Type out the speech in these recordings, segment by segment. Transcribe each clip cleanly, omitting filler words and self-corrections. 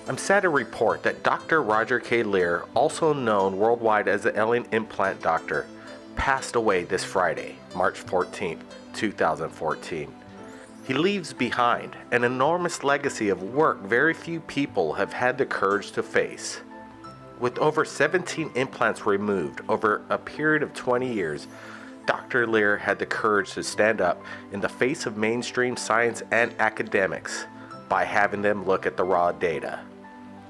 I'm sad to report that Dr. Roger K. Lear, also known worldwide as the alien implant doctor, passed away this Friday, March 14, 2014. He leaves behind an enormous legacy of work very few people have had the courage to face. With over 17 implants removed over a period of 20 years, Dr. Lear had the courage to stand up in the face of mainstream science and academics by having them look at the raw data.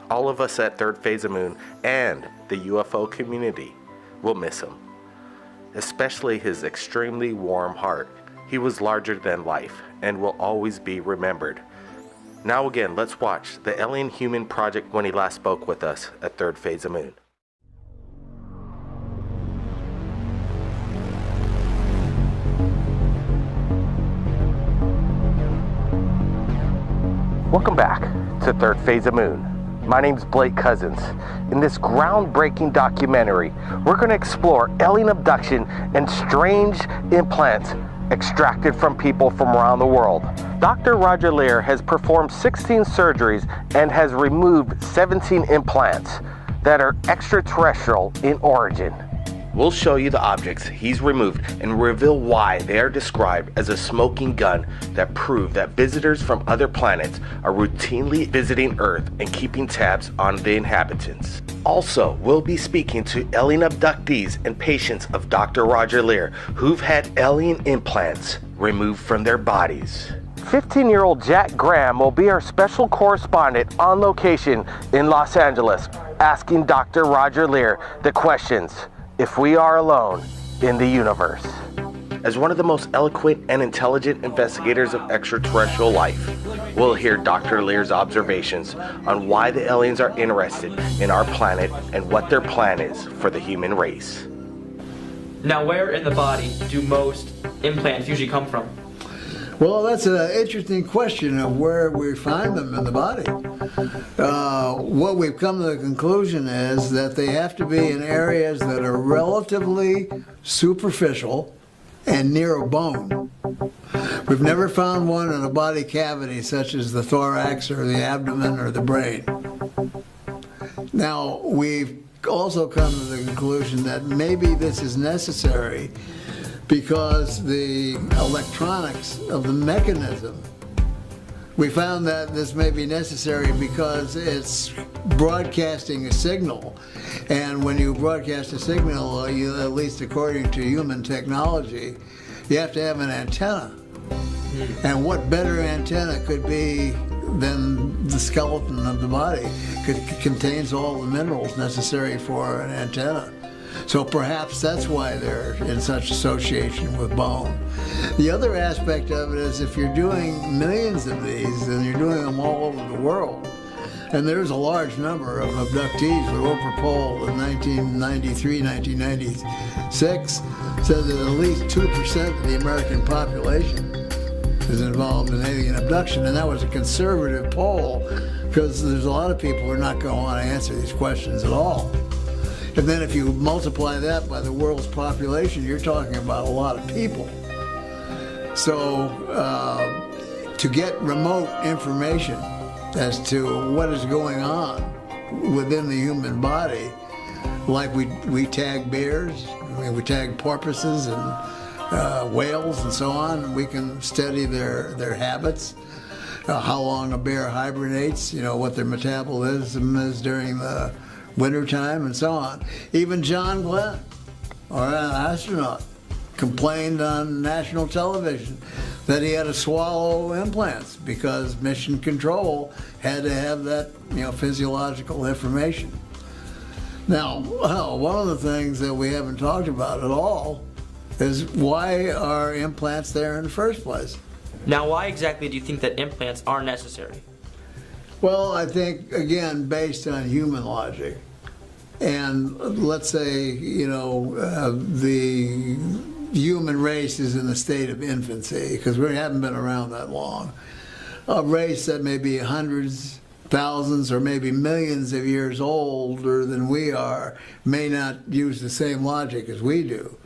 All of us at Third Phase of Moon and the UFO community will miss him, especially his extremely warm heart. He was larger than life and will always be remembered. Now again, let's watch the Alien Human Project when he last spoke with us at Third Phase of Moon. Welcome back to Third Phase of Moon. My name's Blake Cousins. In this groundbreaking documentary, we're going to explore alien abduction and strange implants extracted from people from around the world. Dr. Roger Lear has performed 16 surgeries and has removed 17 implants that are extraterrestrial in origin. We'll show you the objects he's removed and reveal why they are described as a smoking gun that prove that visitors from other planets are routinely visiting Earth and keeping tabs on the inhabitants. Also, we'll be speaking to alien abductees and patients of Dr. Roger Lear who've had alien implants removed from their bodies. 15-year-old Jack Graham will be our special correspondent on location in Los Angeles, asking Dr. Roger Lear the questions: if we are alone in the universe. As one of the most eloquent and intelligent investigators of extraterrestrial life, we'll hear Dr. Lear's observations on why the aliens are interested in our planet and what their plan is for the human race. Now, where in the body do most implants usually come from? Well, that's an interesting question of where we find them in the body. What we've come to the conclusion is that they have to be in areas that are relatively superficial and near a bone. We've never found one in a body cavity such as the thorax or the abdomen or the brain. Now, we've also come to the conclusion that maybe this is necessary because the electronics of the mechanism, we found that this may be necessary because it's broadcasting a signal. And when you broadcast a signal, you, at least according to human technology, you have to have an antenna. And what better antenna could be than the skeleton of the body? It contains all the minerals necessary for an antenna. So perhaps that's why they're in such association with bone. The other aspect of it is if you're doing millions of these, and you're doing them all over the world, and there's a large number of abductees. The Roper poll in 1993, 1996 said that at least 2% of the American population is involved in alien abduction, and that was a conservative poll because there's a lot of people who are not going to want to answer these questions at all. And then if you multiply that by the world's population, you're talking about a lot of people. So to get remote information as to what is going on within the human body, like we tag bears, we tag porpoises and whales and so on, we can study their habits, how long a bear hibernates, what their metabolism is during the wintertime and so on. Even John Glenn, or an astronaut, complained on national television that he had to swallow implants because mission control had to have that physiological information. Now, one of the things that we haven't talked about at all is why are implants there in the first place? Now, why exactly do you think that implants are necessary? Well, I think, again, based on human logic, and let's say, the human race is in a state of infancy, because we haven't been around that long. A race that may be hundreds, thousands, or maybe millions of years older than we are may not use the same logic as we do.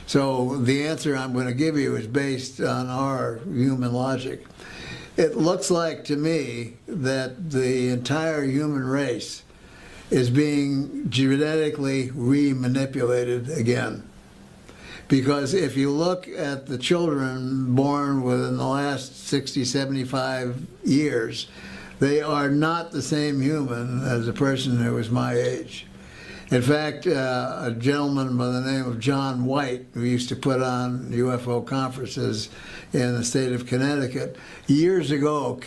So the answer I'm going to give you is based on our human logic. it looks like to me that the entire human race is being genetically re-manipulated again. Because if you look at the children born within the last 60, 75 years, they are not the same human as a person who was my age. In fact, a gentleman by the name of John White, who used to put on UFO conferences in the state of Connecticut, years ago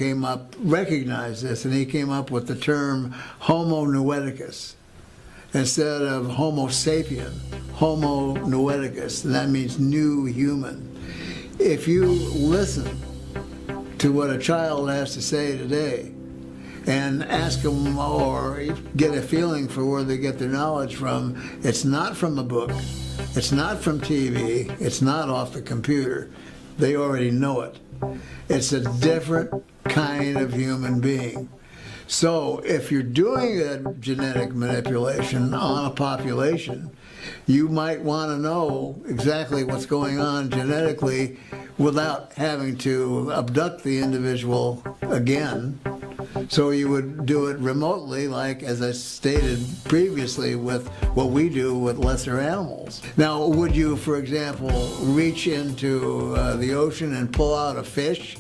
recognized this, and he came up with the term Homo Noeticus. Instead of Homo sapien, Homo Noeticus, and that means new human. If you listen to what a child has to say today, and ask them or get a feeling for where they get their knowledge from, it's not from a book, it's not from TV, it's not off the computer. They already know it. It's a different kind of human being. So if you're doing a genetic manipulation on a population, you might want to know exactly what's going on genetically without having to abduct the individual again. So you would do it remotely, like, as I stated previously, with what we do with lesser animals. Now, would you, for example, reach into the ocean and pull out a fish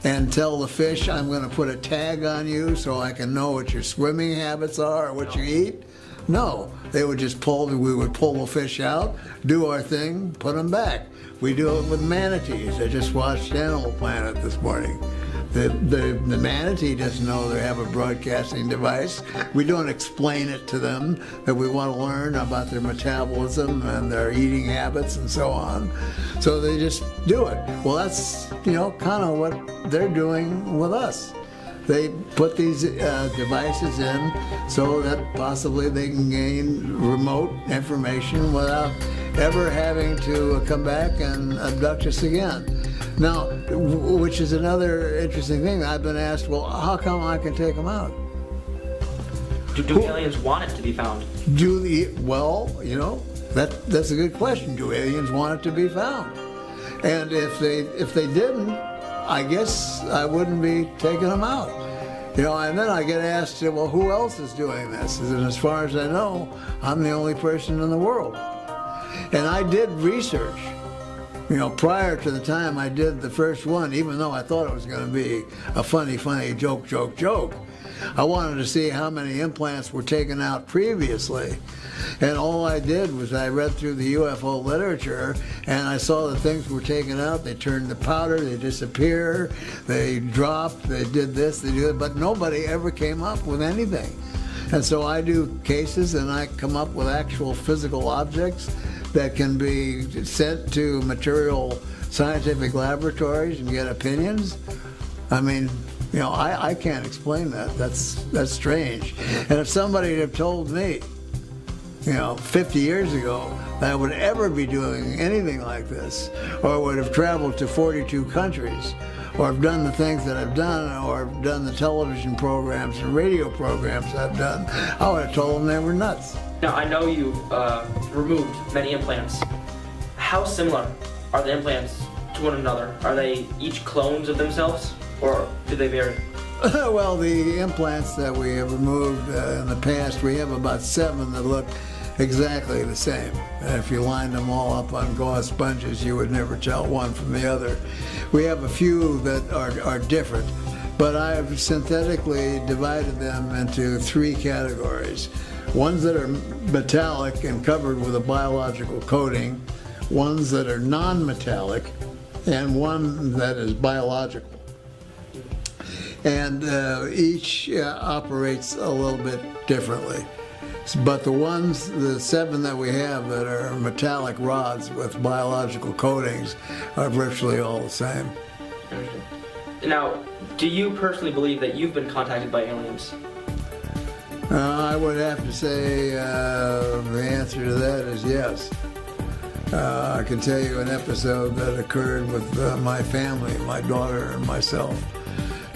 and tell the fish, I'm going to put a tag on you so I can know what your swimming habits are or what you eat? No, we would pull the fish out, do our thing, put them back. We do it with manatees. I just watched Animal Planet this morning. The manatee doesn't know they have a broadcasting device. We don't explain it to them, that we want to learn about their metabolism and their eating habits and so on. So they just do it. Well, that's, kind of what they're doing with us. They put these devices in so that possibly they can gain remote information without ever having to come back and abduct us again. Now, which is another interesting thing. I've been asked, well, how come I can take them out? Do aliens want it to be found? That's a good question. Do aliens want it to be found? And if they didn't, I guess I wouldn't be taking them out. And then I get asked, well, who else is doing this? And as far as I know, I'm the only person in the world. And I did research. Prior to the time I did the first one, even though I thought it was going to be a funny joke, I wanted to see how many implants were taken out previously. And all I did was I read through the UFO literature, and I saw that things were taken out. They turned to powder, they disappear, they dropped, they did this, they did that, but nobody ever came up with anything. And so I do cases, and I come up with actual physical objects that can be sent to material scientific laboratories and get opinions. I mean, I can't explain that. That's strange. And if somebody had told me, 50 years ago, that I would ever be doing anything like this, or would have traveled to 42 countries, or have done the things that I've done, or have done the television programs and radio programs I've done, I would have told them they were nuts. Now, I know you've removed many implants. How similar are the implants to one another? Are they each clones of themselves, or do they vary? Well, the implants that we have removed in the past, we have about 7 that look exactly the same. And if you lined them all up on gauze sponges, you would never tell one from the other. We have a few that are different, but I have synthetically divided them into 3 categories. Ones that are metallic and covered with a biological coating, ones that are non-metallic, and one that is biological. And each operates a little bit differently. But the 7 that we have that are metallic rods with biological coatings are virtually all the same. Now, do you personally believe that you've been contacted by aliens? I would have to say the answer to that is yes. I can tell you an episode that occurred with my family, my daughter and myself,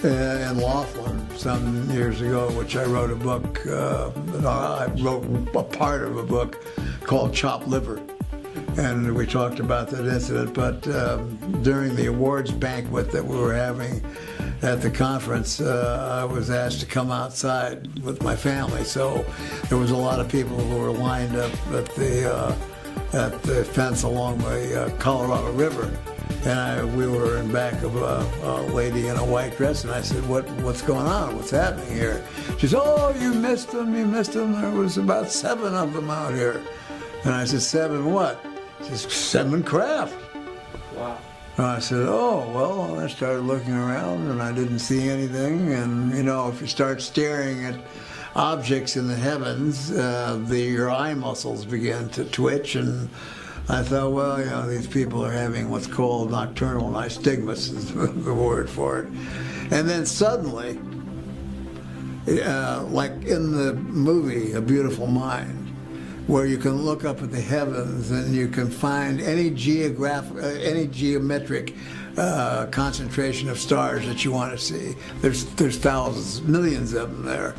in Laughlin some years ago, which I wrote a book, I wrote a part of a book called Chopped Liver. And we talked about that incident, but during the awards banquet that we were having at the conference, I was asked to come outside with my family. So there was a lot of people who were lined up at the fence along the Colorado River. And we were in back of a lady in a white dress, and I said, what's going on? What's happening here? She said, oh, you missed them, you missed them. There was about 7 of them out here. And I said, 7 what? She said, 7 craft. Wow. And I said, oh, well, I started looking around, and I didn't see anything. And, you know, if you start staring at objects in the heavens, your eye muscles begin to twitch, and I thought, well, you know, these people are having what's called nocturnal nystagmus is the word for it. And then suddenly, like in the movie A Beautiful Mind, where you can look up at the heavens and you can find any geometric concentration of stars that you want to see. There's thousands, millions of them there.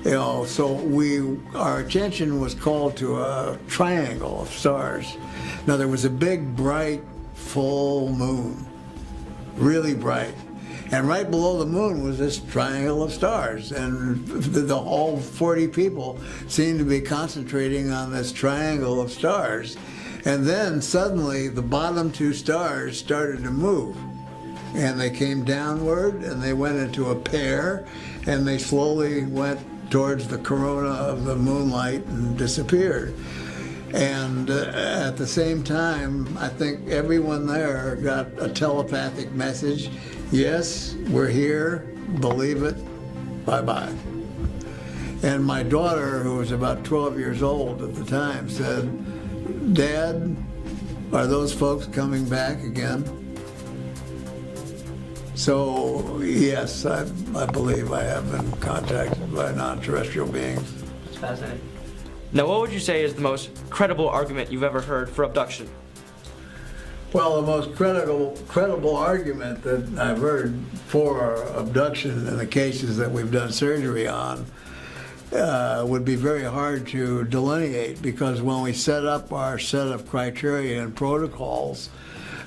You know, so our attention was called to a triangle of stars. Now there was a big, bright, full moon, really bright. And right below the moon was this triangle of stars. And all 40 people seemed to be concentrating on this triangle of stars. And then suddenly the bottom 2 stars started to move. And they came downward and they went into a pair, and they slowly went towards the corona of the moonlight and disappeared. And at the same time, I think everyone there got a telepathic message. Yes, we're here, believe it, bye-bye. And my daughter, who was about 12 years old at the time, said, Dad, are those folks coming back again? So, yes, I believe I have been contacted by non-terrestrial beings. That's fascinating. Now, what would you say is the most credible argument you've ever heard for abduction? Well, the most credible argument that I've heard for abduction in the cases that we've done surgery on would be very hard to delineate, because when we set up our set of criteria and protocols,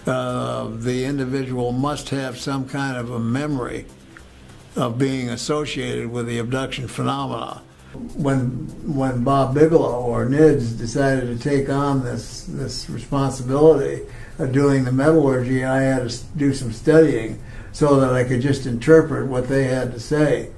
the individual must have some kind of a memory of being associated with the abduction phenomena. When Bob Bigelow or NIDS decided to take on this responsibility of doing the metallurgy, I had to do some studying so that I could just interpret what they had to say.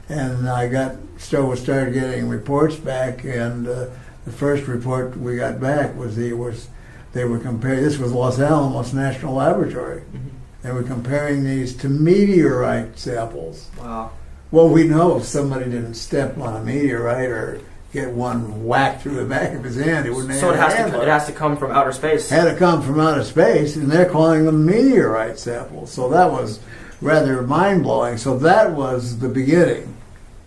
And I started getting reports back, and the first report we got back was they were comparing, this was Los Alamos National Laboratory. Mm-hmm. They were comparing these to meteorite samples. Wow. Well, we know if somebody didn't step on a meteorite or get one whacked through the back of his hand, it wouldn't have it has to come from outer space. Had to come from outer space, and they're calling them meteorite samples. So that was rather mind-blowing. So that was the beginning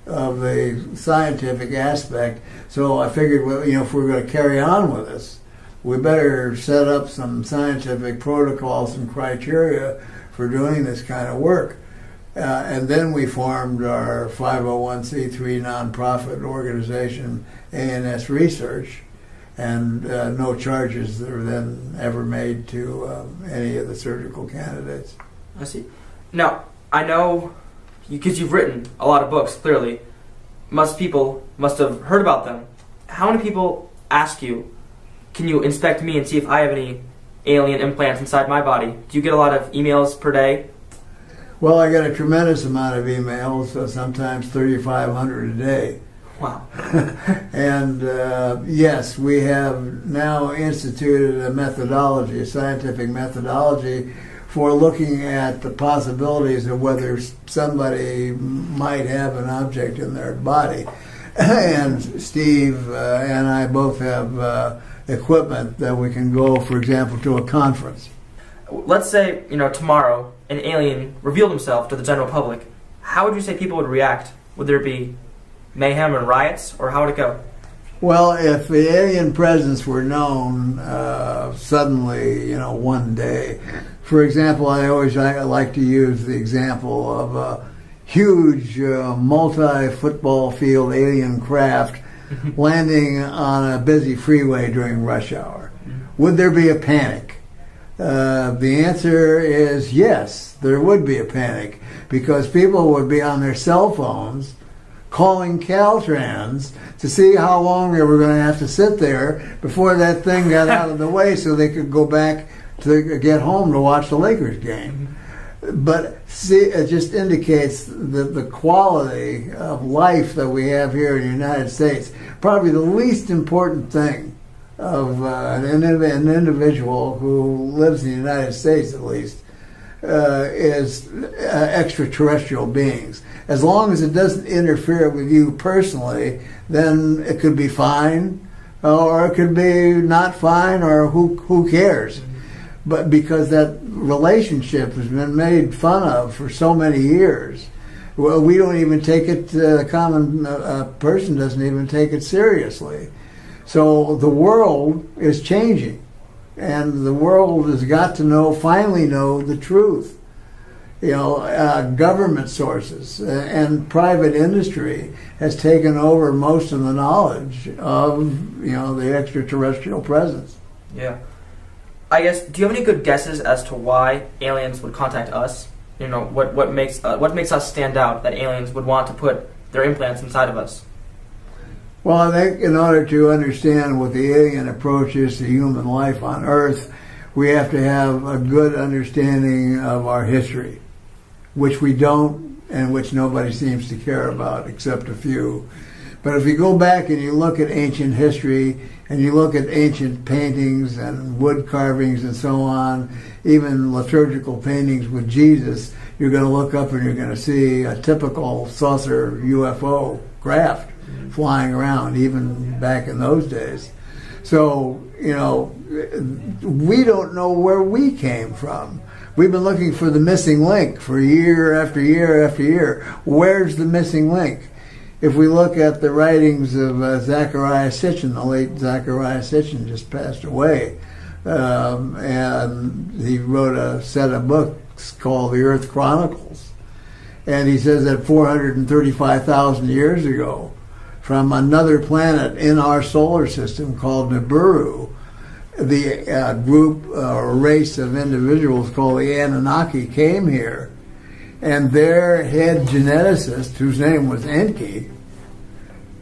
of the scientific aspect. So I figured, well, you know, if we're going to carry on with this, we better set up some scientific protocols and criteria for doing this kind of work. And then we formed our 501c3 nonprofit organization, ANS Research, and no charges were then ever made to any of the surgical candidates. I see. Now, I know, because you've written a lot of books, clearly, people must have heard about them. How many people ask you, can you inspect me and see if I have any alien implants inside my body? Do you get a lot of emails per day? Well, I get a tremendous amount of emails, sometimes 3,500 a day. Wow. And yes, we have now instituted a methodology, a scientific methodology, for looking at the possibilities of whether somebody might have an object in their body. And Steve and I both have equipment that we can go, for example, to a conference. Let's say, tomorrow an alien revealed himself to the general public. How would you say people would react? Would there be mayhem and riots, or how would it go? Well, if the alien presence were known suddenly, one day, for example, I like to use the example of a huge multi-football field alien craft landing on a busy freeway during rush hour. Would there be a panic? The answer is yes, there would be a panic, because people would be on their cell phones calling Caltrans to see how long they were going to have to sit there before that thing got out of the way so they could go back to get home to watch the Lakers game. But see, it just indicates the quality of life that we have here in the United States. Probably the least important thing of an individual who lives in the United States, at least, is extraterrestrial beings. As long as it doesn't interfere with you personally, then it could be fine, or it could be not fine, or who cares? But because that relationship has been made fun of for so many years, well, we don't even take it, the common person doesn't even take it seriously. So the world is changing, and the world has got to finally know the truth. Government sources and private industry has taken over most of the knowledge of, the extraterrestrial presence. Yeah. I guess, do you have any good guesses as to why aliens would contact us? What makes us stand out that aliens would want to put their implants inside of us? Well, I think in order to understand what the alien approach is to human life on Earth, we have to have a good understanding of our history, which we don't, and which nobody seems to care about except a few. But if you go back and you look at ancient history, and you look at ancient paintings and wood carvings and so on, even liturgical paintings with Jesus, you're going to look up and you're going to see a typical saucer UFO craft flying around, even back in those days. So, we don't know where we came from. We've been looking for the missing link for year after year after year. Where's the missing link? If we look at the writings of Zecharia Sitchin, the late Zecharia Sitchin just passed away, and he wrote a set of books called The Earth Chronicles. And he says that 435,000 years ago, from another planet in our solar system called Nibiru, the group or race of individuals called the Anunnaki came here, and their head geneticist, whose name was Enki,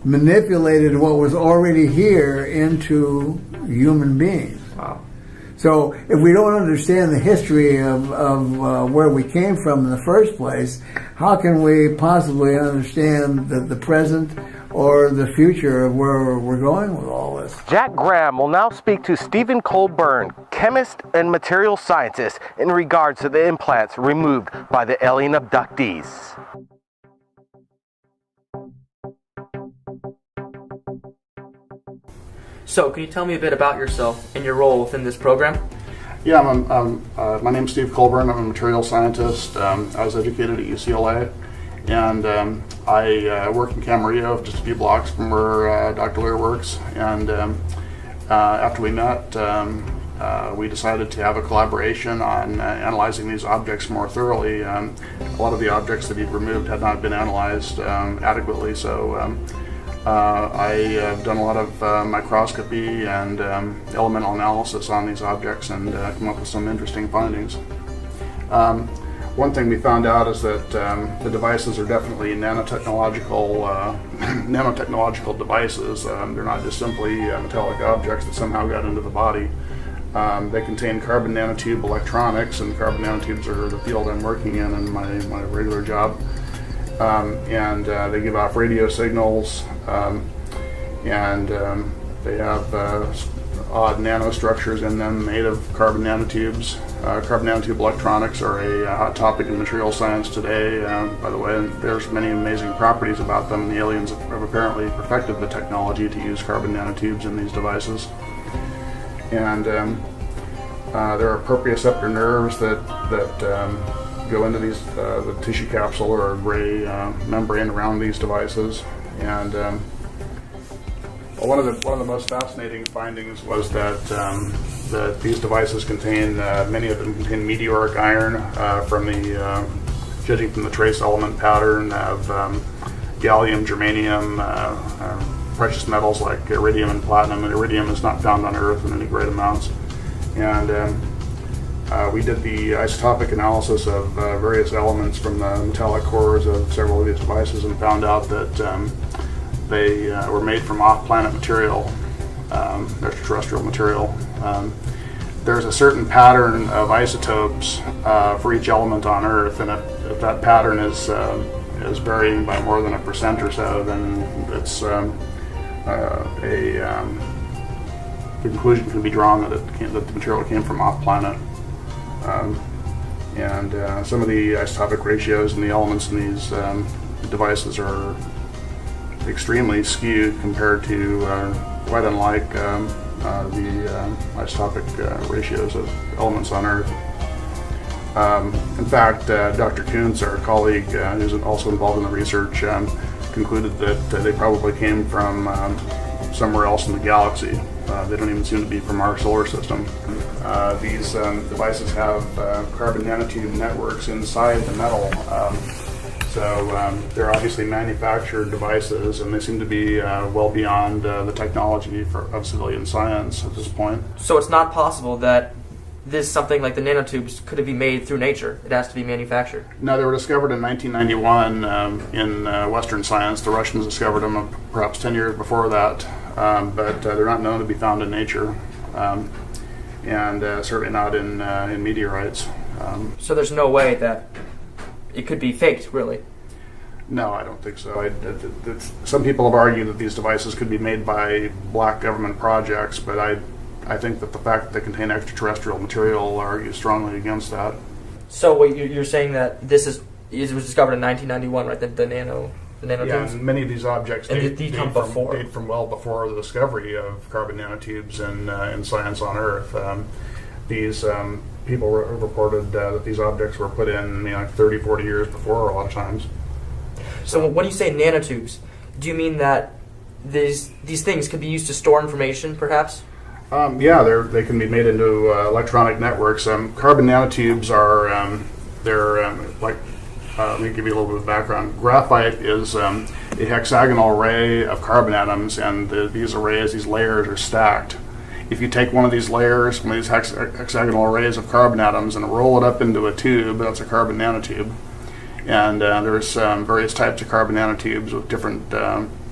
manipulated what was already here into human beings. Wow. So if we don't understand the history of where we came from in the first place, how can we possibly understand the present or the future of where we're going with all this? Jack Graham will now speak to Stephen Colburn, chemist and material scientist, in regards to the implants removed by the alien abductees. So, can you tell me a bit about yourself and your role within this program? Yeah, my name's Steve Colburn. I'm a material scientist. I was educated at UCLA, and I work in Camarillo, just a few blocks from where Dr. Lear works. And after we met, we decided to have a collaboration on analyzing these objects more thoroughly. A lot of the objects that he'd removed had not been analyzed adequately, so I have done a lot of microscopy and elemental analysis on these objects and come up with some interesting findings. One thing we found out is that the devices are definitely nanotechnological devices. They're not just simply metallic objects that somehow got into the body. They contain carbon nanotube electronics, and carbon nanotubes are the field I'm working in my regular job. And they give off radio signals, and they have odd nanostructures in them made of carbon nanotubes. Carbon nanotube electronics are a hot topic in material science today, by the way, and there's many amazing properties about them. The aliens have apparently perfected the technology to use carbon nanotubes in these devices. And there are proprioceptor nerves that go into these the tissue capsule or gray membrane around these devices. And one of the most fascinating findings was that that these devices contain many of them contain meteoric iron judging from the trace element pattern of gallium, germanium, precious metals like iridium and platinum. And iridium is not found on Earth in any great amounts. And We did the isotopic analysis of various elements from the metallic cores of several of these devices and found out that they were made from off-planet material, extraterrestrial material. There's a certain pattern of isotopes for each element on Earth, and if that pattern is varying by more than 1% or so, then it's the conclusion can be drawn that the material came from off-planet. And some of the isotopic ratios and the elements in these devices are extremely skewed compared to, quite unlike the isotopic ratios of elements on Earth. In fact, Dr. Kuntz, our colleague who's also involved in the research, concluded that they probably came from somewhere else in the galaxy. They don't even seem to be from our solar system. These devices have carbon nanotube networks inside the metal. So they're obviously manufactured devices, and they seem to be well beyond the technology of civilian science at this point. So it's not possible that this something like the nanotubes could be made through nature. It has to be manufactured. No, they were discovered in 1991 in Western science. The Russians discovered them perhaps 10 years before that, but they're not known to be found in nature, and certainly not in meteorites. So there's no way that it could be faked, really? No, I don't think so. Some people have argued that these devices could be made by black government projects, but I think that the fact that they contain extraterrestrial material argues strongly against that. So what you're saying that it was discovered in 1991, right? The nanotubes? Yeah, and many of these objects date from well before the discovery of carbon nanotubes in science on Earth. These people reported that these objects were put in 30, 40 years before a lot of times. So when you say nanotubes, do you mean that these things could be used to store information, perhaps? Yeah, they can be made into electronic networks. Carbon nanotubes are like. Let me give you a little bit of background. Graphite is a hexagonal array of carbon atoms, and these layers are stacked. If you take one of these layers, one of these hexagonal arrays of carbon atoms, and roll it up into a tube, that's a carbon nanotube. And there's various types of carbon nanotubes with different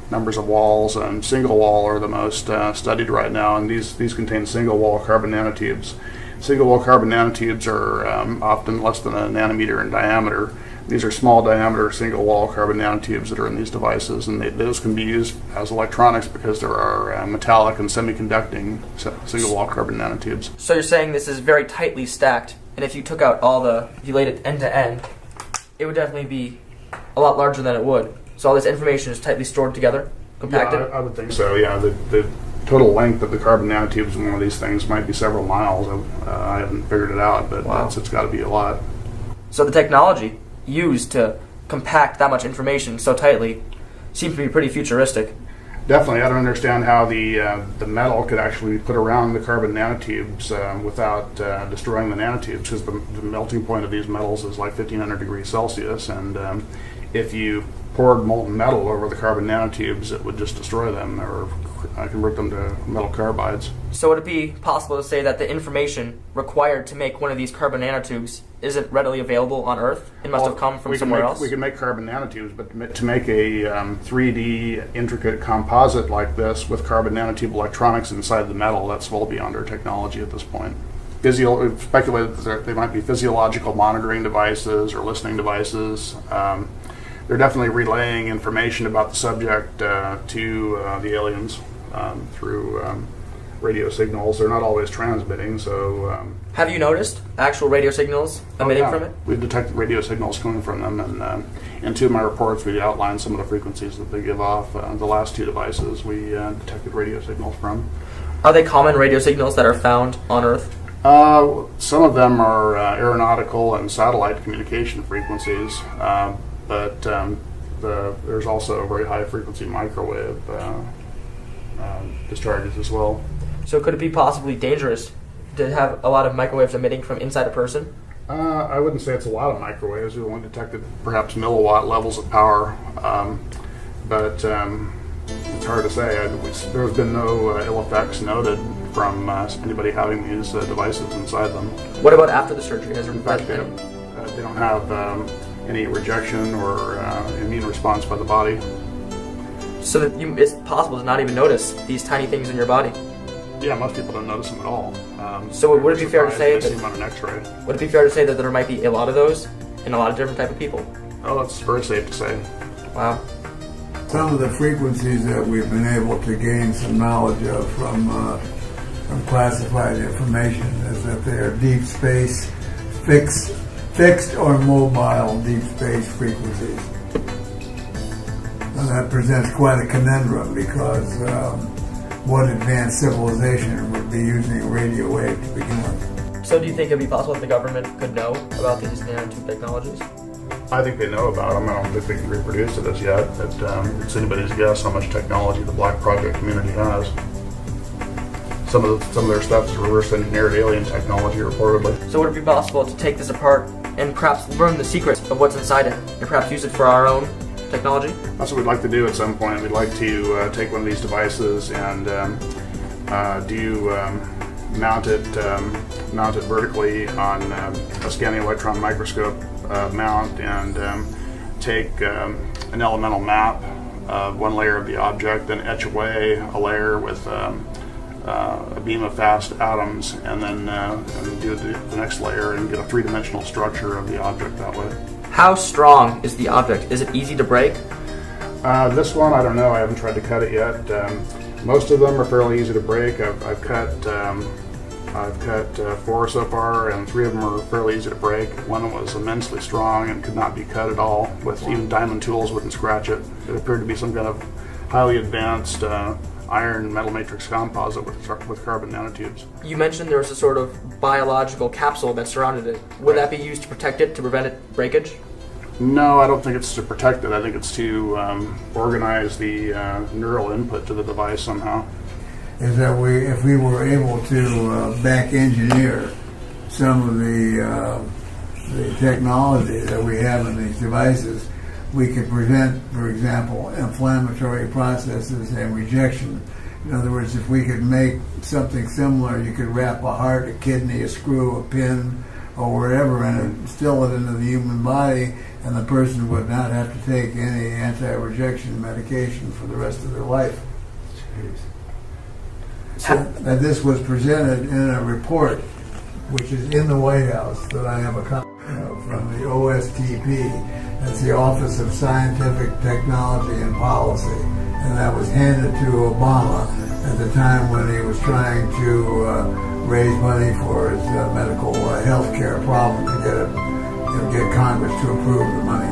numbers of walls, and single wall are the most studied right now, and these contain single wall carbon nanotubes. Single wall carbon nanotubes are often less than a nanometer in diameter. These are small diameter single wall carbon nanotubes that are in these devices, and those can be used as electronics because there are metallic and semiconducting single wall carbon nanotubes. So you're saying this is very tightly stacked, and if you took out if you laid it end to end, it would definitely be a lot larger than it would. So all this information is tightly stored together, compacted? Yeah, I would think so, yeah. The total length of the carbon nanotubes in one of these things might be several miles. I haven't figured it out, but wow. It's got to be a lot. So the technology used to compact that much information so tightly seems to be pretty futuristic. Definitely. I don't understand how the metal could actually be put around the carbon nanotubes without destroying the nanotubes, because the melting point of these metals is like 1500 degrees Celsius, and if you poured molten metal over the carbon nanotubes, it would just destroy them or convert them to metal carbides. So would it be possible to say that the information required to make one of these carbon nanotubes isn't readily available on Earth? It must have come from somewhere else? We can make carbon nanotubes, but to make a 3D intricate composite like this with carbon nanotube electronics inside the metal, that's well beyond our technology at this point. We've speculated that they might be physiological monitoring devices or listening devices. They're definitely relaying information about the subject to the aliens through radio signals. They're not always transmitting, so... Have you noticed actual radio signals emitting from it? We've detected radio signals coming from them, and in two of my reports we outlined some of the frequencies that they give off. The last two devices we detected radio signals from. Are they common radio signals that are found on Earth? Some of them are aeronautical and satellite communication frequencies, but there's also very high frequency microwave discharges as well. So could it be possibly dangerous to have a lot of microwaves emitting from inside a person? I wouldn't say it's a lot of microwaves. We've only detected perhaps milliwatt levels of power, but it's hard to say. There's been no ill effects noted from anybody having these devices inside them. What about after the surgery? Has there In fact, they don't have any rejection or immune response by the body. So that it's possible to not even notice these tiny things in your body? Yeah, most people don't notice them at all. So would it be fair to say that, see them on an X-ray? Would it be fair to say that there might be a lot of those in a lot of different type of people? Oh, that's very safe to say. Wow. Some of the frequencies that we've been able to gain some knowledge of from classified information is that they are deep space, fixed or mobile deep space frequencies. And that presents quite a conundrum because what advanced civilization would be using a radio wave to begin with? So do you think it would be possible that the government could know about these nanotube technologies? I think they know about them. I don't think they can reproduce it as yet, but it's anybody's guess how much technology the Black Project community has. Some of their stuff is reverse engineered alien technology, reportedly. So would it be possible to take this apart and perhaps learn the secrets of what's inside it, and perhaps use it for our own technology? That's what we'd like to do at some point. We'd like to take one of these devices and mount it vertically on a scanning electron microscope mount and take an elemental map of one layer of the object, then etch away a layer with a beam of fast atoms, and then and do the next layer and get a three-dimensional structure of the object that way. How strong is the object? Is it easy to break? This one, I don't know. I haven't tried to cut it yet. Most of them are fairly easy to break. I've cut 4 so far, and 3 of them are fairly easy to break. One was immensely strong and could not be cut at all. With even diamond tools wouldn't scratch it. It appeared to be some kind of highly advanced iron metal matrix composite with carbon nanotubes. You mentioned there was a sort of biological capsule that surrounded it. Would that be used to protect it, to prevent it breakage? No, I don't think it's to protect it. I think it's to organize the neural input to the device somehow. Is that if we were able to back engineer some of the technology that we have in these devices, we could prevent, for example, inflammatory processes and rejection. In other words, if we could make something similar, you could wrap a heart, a kidney, a screw, a pin, or whatever, and instill it into the human body, and the person would not have to take any anti-rejection medication for the rest of their life. And this was presented in a report, which is in the White House, that I have a copy of from the OSTP. That's the Office of Scientific Technology and Policy, and that was handed to Obama at the time when he was trying to raise money for his medical health care problem to get Congress to approve the money.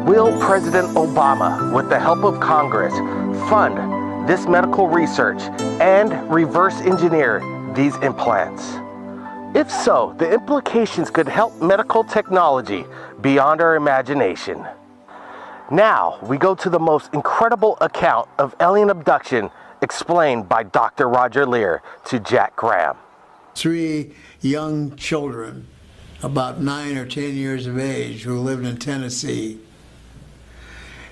Will President Obama, with the help of Congress, fund this medical research and reverse engineer these implants? If so, the implications could help medical technology beyond our imagination. Now, we go to the most incredible account of alien abduction explained by Dr. Roger Lear to Jack Graham. 3 young children, about 9 or 10 years of age, who lived in Tennessee.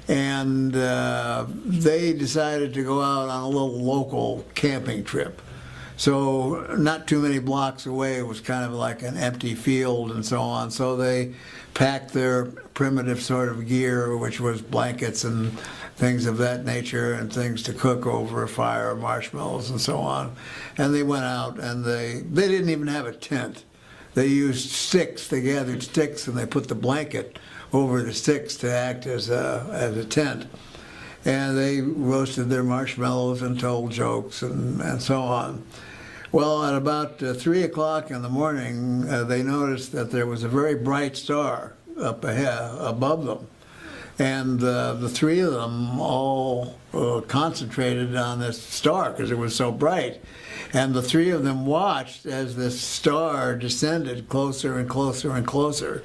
And they decided to go out on a little local camping trip. So not too many blocks away, it was kind of like an empty field and so on. So they packed their primitive sort of gear, which was blankets and things of that nature, and things to cook over a fire, marshmallows and so on. And they went out, and they didn't even have a tent. They used sticks. They gathered sticks and they put the blanket over the sticks to act as a tent. And they roasted their marshmallows and told jokes and so on. Well, at about 3 o'clock in the morning, they noticed that there was a very bright star up ahead, above them. And the 3 of them all concentrated on this star because it was so bright. And the 3 of them watched as this star descended closer and closer and closer.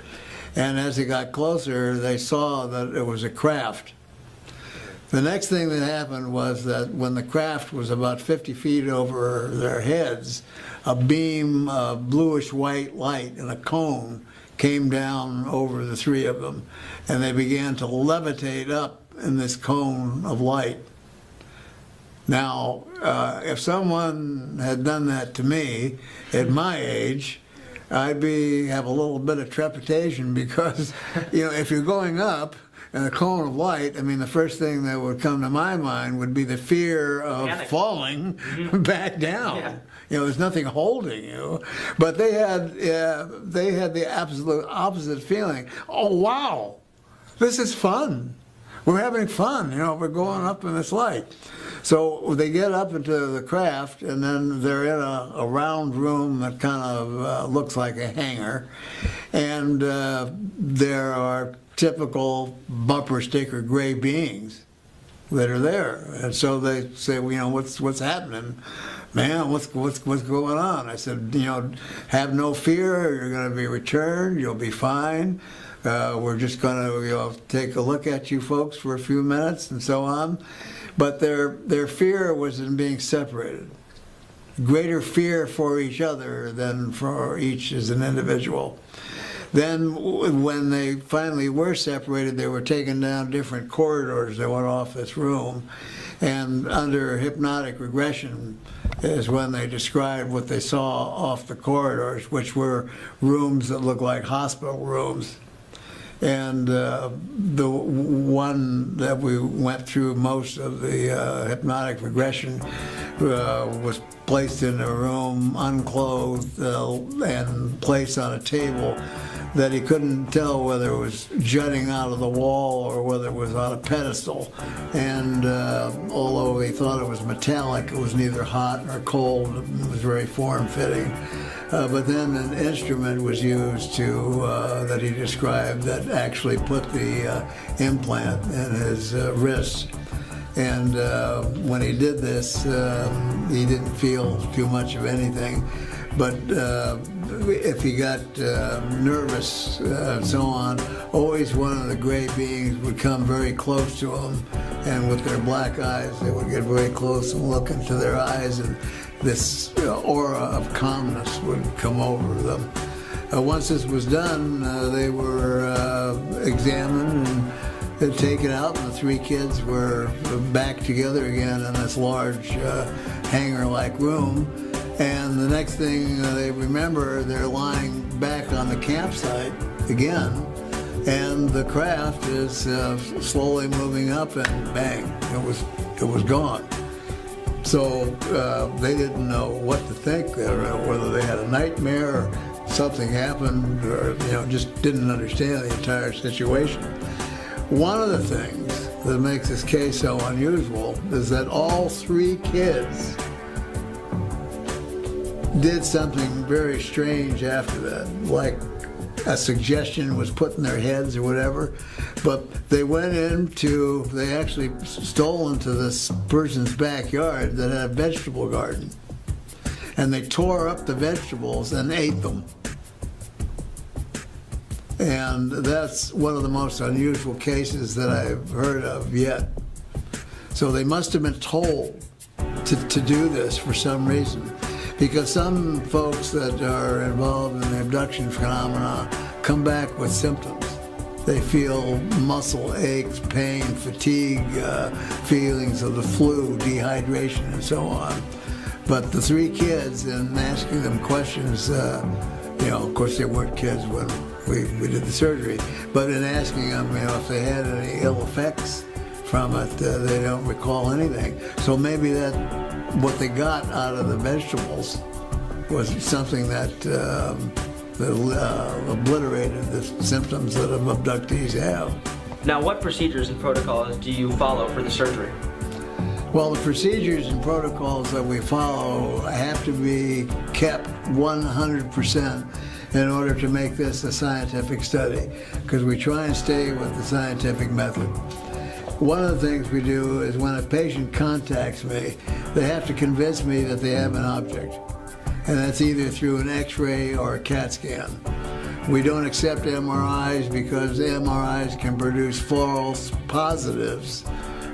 And as it got closer, they saw that it was a craft. The next thing that happened was that when the craft was about 50 feet over their heads, a beam of bluish-white light in a cone came down over the 3 of them, and they began to levitate up in this cone of light. Now, if someone had done that to me at my age, I'd have a little bit of trepidation because, if you're going up in a cone of light, I mean, the first thing that would come to my mind would be the fear of Panic. falling back down. Yeah. There's nothing holding you. But they had the absolute opposite feeling. Oh, wow, this is fun. We're having fun, we're going up in this light. So they get up into the craft, and then they're in a round room that kind of looks like a hangar. And there are typical bumper sticker gray beings that are there. And so they say, what's happening? Man, what's going on? I said, have no fear. You're going to be returned. You'll be fine. We're just going to take a look at you folks for a few minutes and so on. But their fear was in being separated. Greater fear for each other than for each as an individual. Then when they finally were separated, they were taken down different corridors that went off this room. And under hypnotic regression is when they described what they saw off the corridors, which were rooms that looked like hospital rooms. And the one that we went through most of the hypnotic regression was placed in a room, unclothed, and placed on a table that he couldn't tell whether it was jutting out of the wall or whether it was on a pedestal. And although he thought it was metallic, it was neither hot nor cold. It was very form-fitting. But then an instrument was used that he described that actually put the implant in his wrist. And when he did this, he didn't feel too much of anything. But if he got nervous and so on, always one of the gray beings would come very close to him, and with their black eyes, they would get very close and look into their eyes, and this aura of calmness would come over them. Once this was done, they were examined and taken out, and the three kids were back together again in this large hangar-like room. And the next thing they remember, they're lying back on the campsite again, and the craft is slowly moving up, and bang, it was gone. So they didn't know what to think, whether they had a nightmare or something happened, or just didn't understand the entire situation. One of the things that makes this case so unusual is that all three kids did something very strange after that, like a suggestion was put in their heads or whatever, but they actually stole into this person's backyard that had a vegetable garden, and they tore up the vegetables and ate them. And that's one of the most unusual cases that I've heard of yet. So they must have been told to do this for some reason. Because some folks that are involved in the abduction phenomena come back with symptoms. They feel muscle aches, pain, fatigue, feelings of the flu, dehydration, and so on. But the three kids, in asking them questions, of course they weren't kids when we did the surgery, but in asking them, if they had any ill effects from it, they don't recall anything. So maybe what they got out of the vegetables was something that obliterated the symptoms that abductees have. Now, what procedures and protocols do you follow for the surgery? Well, the procedures and protocols that we follow have to be kept 100% in order to make this a scientific study, because we try and stay with the scientific method. One of the things we do is when a patient contacts me, they have to convince me that they have an object. And that's either through an X-ray or a CAT scan. We don't accept MRIs because MRIs can produce false positives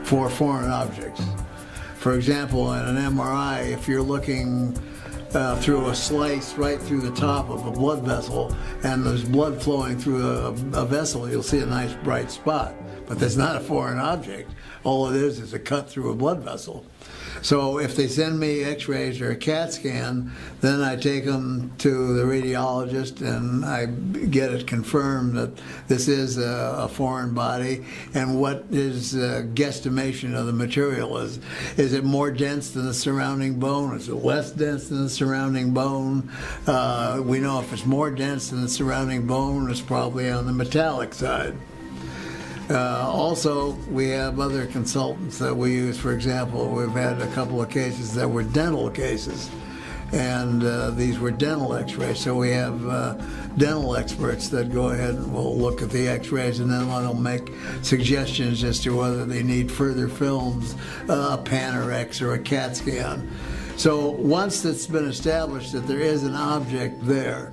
for foreign objects. For example, in an MRI, if you're looking through a slice right through the top of a blood vessel and there's blood flowing through a vessel, you'll see a nice bright spot. but that's not a foreign object. All it is a cut through a blood vessel. So if they send me x-rays or a CAT scan, then I take them to the radiologist and I get it confirmed that this is a foreign body, and what his guesstimation of the material is. Is it more dense than the surrounding bone? Is it less dense than the surrounding bone? We know if it's more dense than the surrounding bone, it's probably on the metallic side. Also, we have other consultants that we use. For example, we've had a couple of cases that were dental cases, and these were dental x-rays. So we have dental experts that go ahead and will look at the x-rays, and then they'll make suggestions as to whether they need further films, a Panorex or a CAT scan. So once it's been established that there is an object there,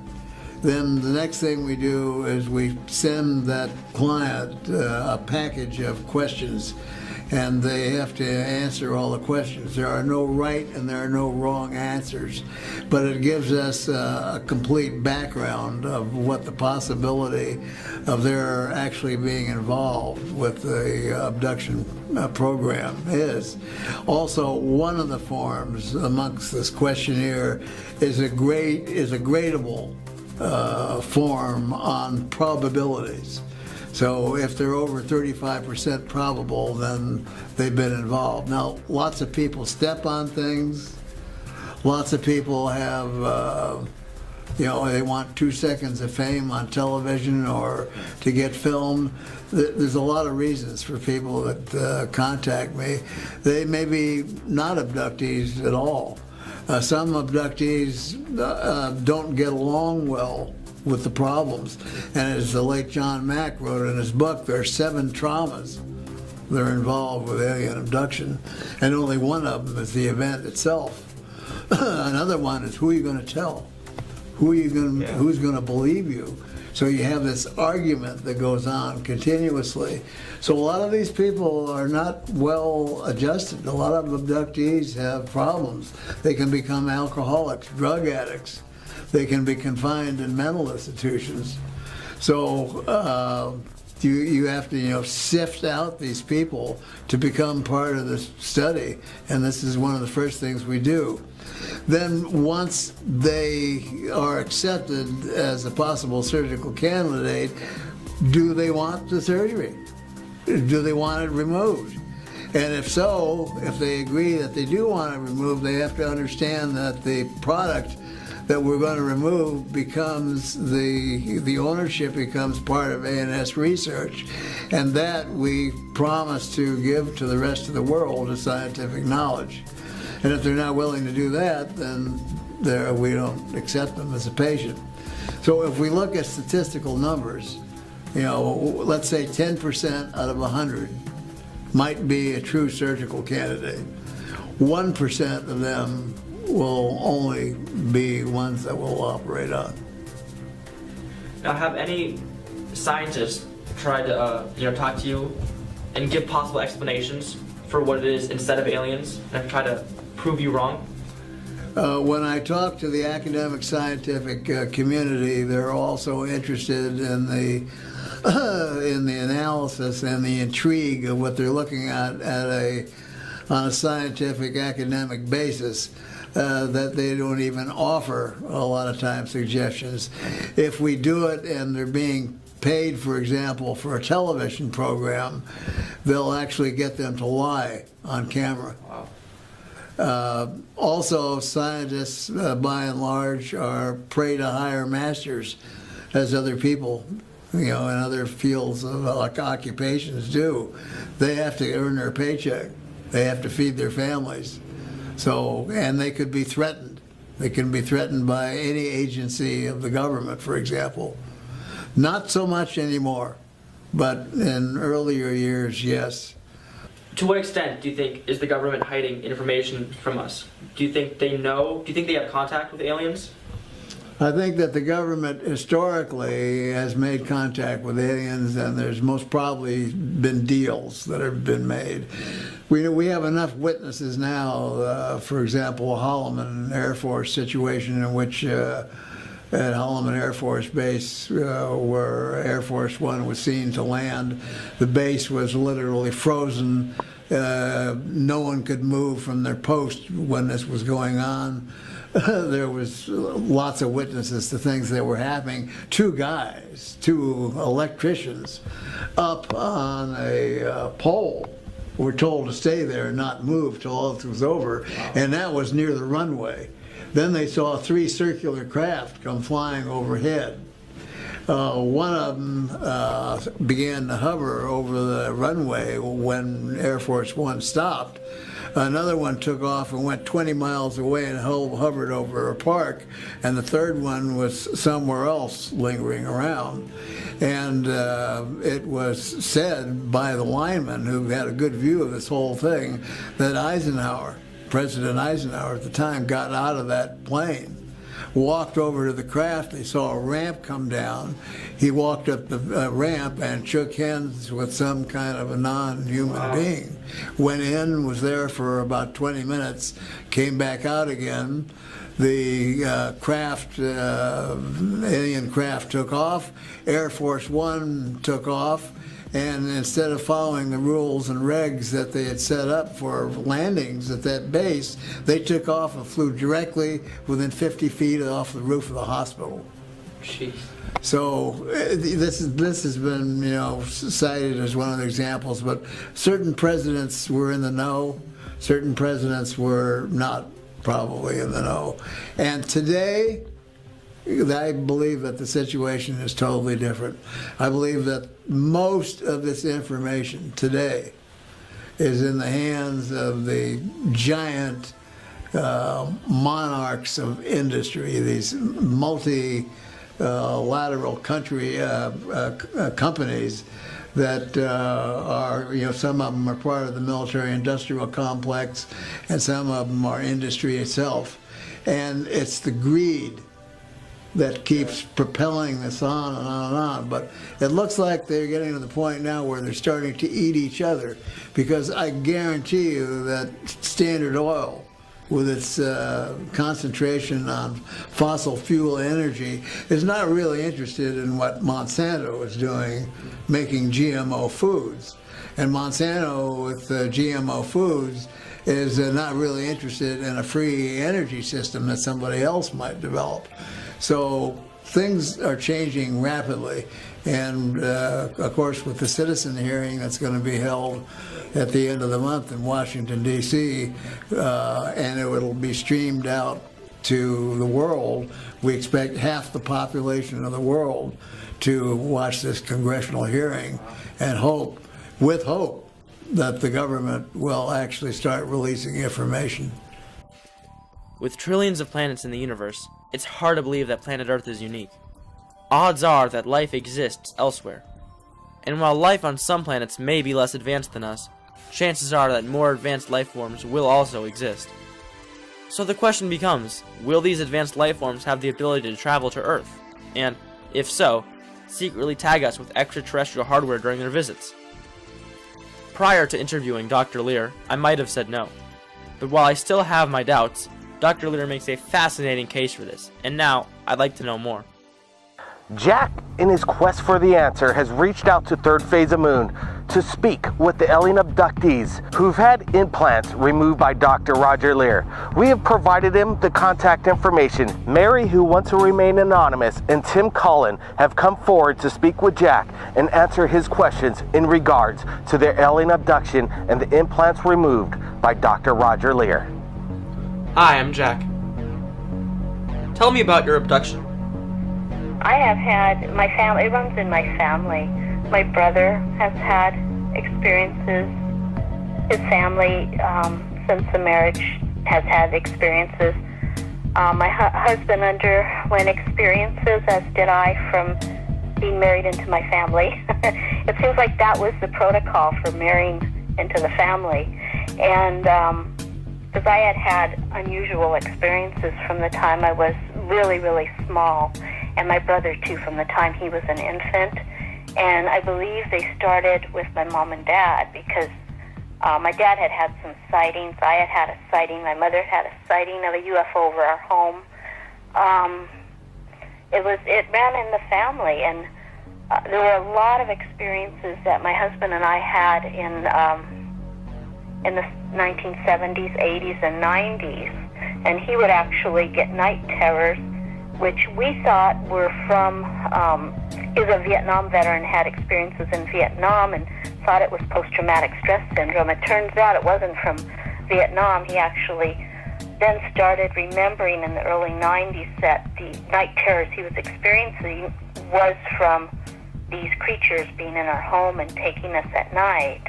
then the next thing we do is we send that client a package of questions, and they have to answer all the questions. There are no right and there are no wrong answers, but it gives us a complete background of what the possibility of their actually being involved with the abduction program is. Also, one of the forms amongst this questionnaire is a gradable form on probabilities. So if they're over 35% probable, then they've been involved. Now, lots of people step on things. Lots of people have, they want 2 seconds of fame on television or to get filmed. There's a lot of reasons for people that contact me. They may be not abductees at all. Some abductees don't get along well with the problems. And as the late John Mack wrote in his book, there are 7 traumas that are involved with alien abduction, and only one of them is the event itself. Another one is who are you going to tell? Who's going to believe you? So you have this argument that goes on continuously. So a lot of these people are not well adjusted. A lot of abductees have problems. They can become alcoholics, drug addicts. They can be confined in mental institutions. So you have to sift out these people to become part of this study, and this is one of the first things we do. Then once they are accepted as a possible surgical candidate, do they want the surgery? Do they want it removed? And if so, if they agree that they do want it removed, they have to understand that the product that we're going to remove becomes the ownership becomes part of ANS research, and that we promise to give to the rest of the world as scientific knowledge. And if they're not willing to do that, then we don't accept them as a patient. So if we look at statistical numbers, let's say 10% out of 100 might be a true surgical candidate. 1% of them will only be ones that we'll operate on. Now, have any scientists tried to talk to you and give possible explanations for what it is instead of aliens, and try to prove you wrong? When I talk to the academic scientific community, they're also interested in the analysis and the intrigue of what they're looking at on a scientific academic basis. That they don't even offer a lot of times suggestions. If we do it and they're being paid, for example, for a television program, they'll actually get them to lie on camera. Wow. Also, scientists, by and large, are prey to higher masters, as other people, in other fields of occupations do. They have to earn their paycheck. They have to feed their families. So, and they could be threatened. They can be threatened by any agency of the government, for example. Not so much anymore, but in earlier years, yes. To what extent do you think is the government hiding information from us? Do you think they know? Do you think they have contact with aliens? I think that the government historically has made contact with aliens, and there's most probably been deals that have been made. We have enough witnesses now, for example, a Holloman Air Force situation in which at Holloman Air Force Base, where Air Force One was seen to land. The base was literally frozen. No one could move from their post when this was going on. There was lots of witnesses to things that were happening. Two electricians, up on a pole were told to stay there and not move till all this was over, and that was near the runway. Then they saw 3 circular craft come flying overhead. One of them began to hover over the runway when Air Force One stopped. Another one took off and went 20 miles away and hovered over a park, and the third one was somewhere else lingering around. And it was said by the lineman, who had a good view of this whole thing, that President Eisenhower at the time, got out of that plane, walked over to the craft. They saw a ramp come down. He walked up the ramp and shook hands with some kind of a non-human being. Went in, was there for about 20 minutes, came back out again. The alien craft took off. Air Force One took off. And instead of following the rules and regs that they had set up for landings at that base, they took off and flew directly within 50 feet off the roof of the hospital. Jeez. So this has been, cited as one of the examples, but certain presidents were in the know, certain presidents were not probably in the know. And today, I believe that the situation is totally different. I believe that most of this information today is in the hands of the giant monarchs of industry, these multilateral companies that are, some of them are part of the military-industrial complex, and some of them are industry itself. And it's the greed that keeps propelling this on and on and on. But it looks like they're getting to the point now where they're starting to eat each other, because I guarantee you that Standard Oil, with its concentration on fossil fuel energy, is not really interested in what Monsanto is doing, making GMO foods. And Monsanto, with GMO foods, is not really interested in a free energy system that somebody else might develop. So things are changing rapidly, and of course with the citizen hearing that's going to be held at the end of the month in Washington, D.C., and it will be streamed out to the world. We expect half the population of the world to watch this congressional hearing, and hope that the government will actually start releasing information. With trillions of planets in the universe, it's hard to believe that planet Earth is unique. Odds are that life exists elsewhere. And while life on some planets may be less advanced than us, chances are that more advanced life forms will also exist. So the question becomes, will these advanced life forms have the ability to travel to Earth? And, if so, secretly tag us with extraterrestrial hardware during their visits? Prior to interviewing Dr. Lear, I might have said no. But while I still have my doubts, Dr. Lear makes a fascinating case for this, and now I'd like to know more. Jack, in his quest for the answer, has reached out to Third Phase of Moon to speak with the alien abductees who've had implants removed by Dr. Roger Lear. We have provided him the contact information. Mary, who wants to remain anonymous, and Tim Cullen have come forward to speak with Jack and answer his questions in regards to their alien abduction and the implants removed by Dr. Roger Lear. Hi, I'm Jack. Tell me about your abduction. I have had, my family, it runs in my family. My brother has had experiences. His family, since the marriage, has had experiences. My husband underwent experiences, as did I, from being married into my family. It seems like that was the protocol for marrying into the family. And because I had unusual experiences from the time I was really, really small, and my brother too from the time he was an infant. And I believe they started with my mom and dad, because my dad had had some sightings. I had had a sighting. My mother had a sighting of a UFO over our home. it ran in the family, and there were a lot of experiences that my husband and I had in the 1970s, 80s, and 90s, and he would actually get night terrors, which we thought were from, he was a Vietnam veteran, had experiences in Vietnam, and thought it was post-traumatic stress syndrome. It turns out it wasn't from Vietnam. He actually then started remembering in the early 90s that the night terrors he was experiencing was from these creatures being in our home and taking us at night.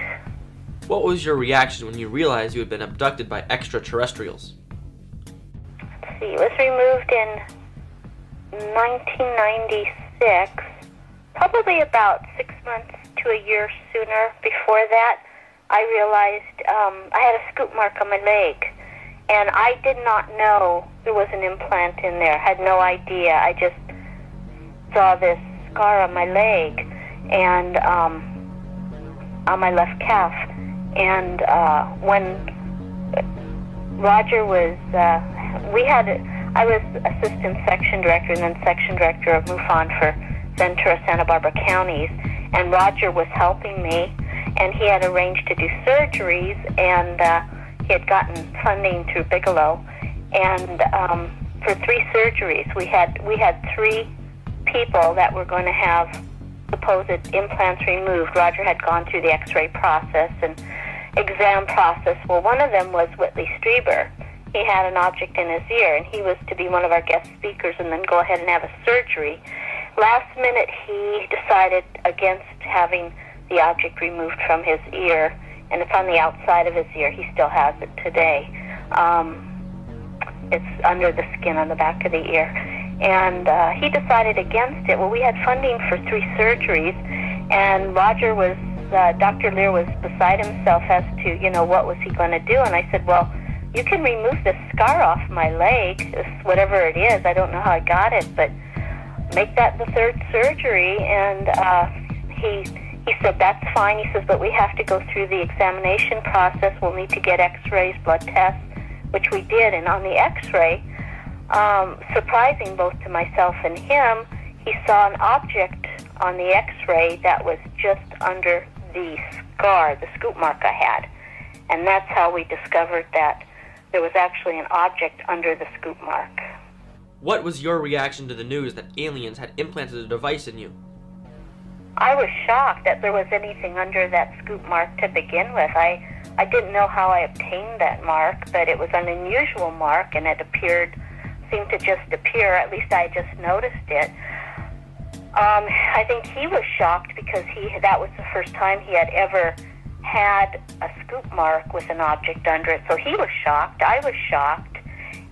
What was your reaction when you realized you had been abducted by extraterrestrials? Let's see, it was removed in 1996, probably about 6 months to a year sooner. Before that, I realized I had a scoop mark on my leg, and I did not know there was an implant in there. Had no idea. I just saw this scar on my leg and on my left calf. And when Roger was, I was assistant section director and then section director of MUFON for Ventura, Santa Barbara counties, and Roger was helping me, and he had arranged to do surgeries, and he had gotten funding through Bigelow, and for 3 surgeries, we had 3 people that were going to have supposed implants removed. Roger had gone through the x-ray process and exam process. Well, one of them was Whitley Strieber. He had an object in his ear, and he was to be one of our guest speakers and then go ahead and have a surgery. Last minute, he decided against having the object removed from his ear, and it's on the outside of his ear. He still has it today. It's under the skin on the back of the ear. And he decided against it. Well, we had funding for 3 surgeries, and Roger was, Dr. Lear was beside himself as to, what was he going to do? And I said, well, you can remove this scar off my leg, whatever it is. I don't know how I got it, but make that the 3rd surgery. And he said, that's fine. He says, but we have to go through the examination process. We'll need to get x-rays, blood tests, which we did. And on the x-ray, surprising both to myself and him, he saw an object on the x-ray that was just under the scar, the scoop mark I had. And that's how we discovered that there was actually an object under the scoop mark. What was your reaction to the news that aliens had implanted a device in you? I was shocked that there was anything under that scoop mark to begin with. I didn't know how I obtained that mark, but it was an unusual mark, and it seemed to just appear. At least I just noticed it. I think he was shocked because that was the first time he had ever had a scoop mark with an object under it. So he was shocked. I was shocked.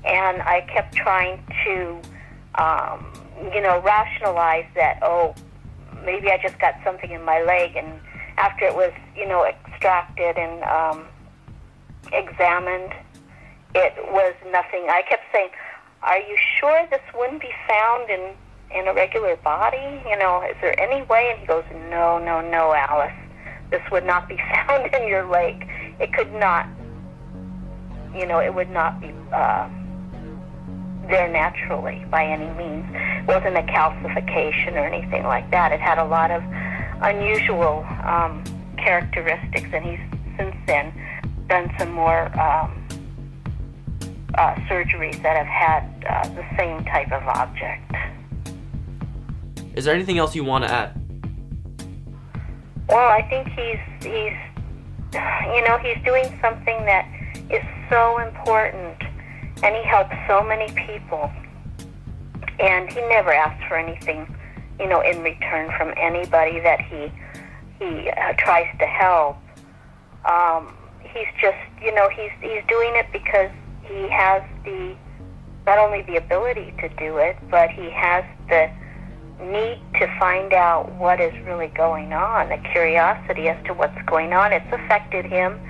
And I kept trying to, rationalize that, maybe I just got something in my leg. And after it was, extracted and examined, it was nothing. I kept saying, are you sure this wouldn't be found in a regular body? Is there any way? And he goes, no, Alice. This would not be found in your leg. It could not, it would not be there naturally by any means. It wasn't a calcification or anything like that. It had a lot of unusual characteristics, and he's since then done some more surgeries that have had the same type of object. Is there anything else you want to add? Well, I think he's doing something that is so important, and he helps so many people, and he never asks for anything, in return from anybody that he tries to help. He's just, he's doing it because he has not only the ability to do it, but he has the need to find out what is really going on, the curiosity as to what's going on. It's affected him.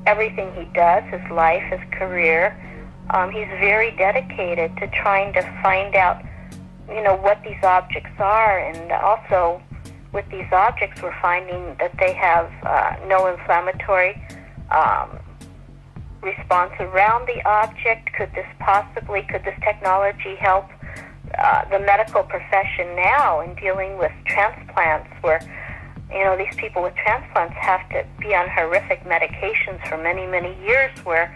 Everything he does, his life, his career, he's very dedicated to trying to find out, what these objects are. And also, with these objects, we're finding that they have no inflammatory response around the object. Could this technology help the medical profession now in dealing with transplants, where these people with transplants have to be on horrific medications for many, many years, where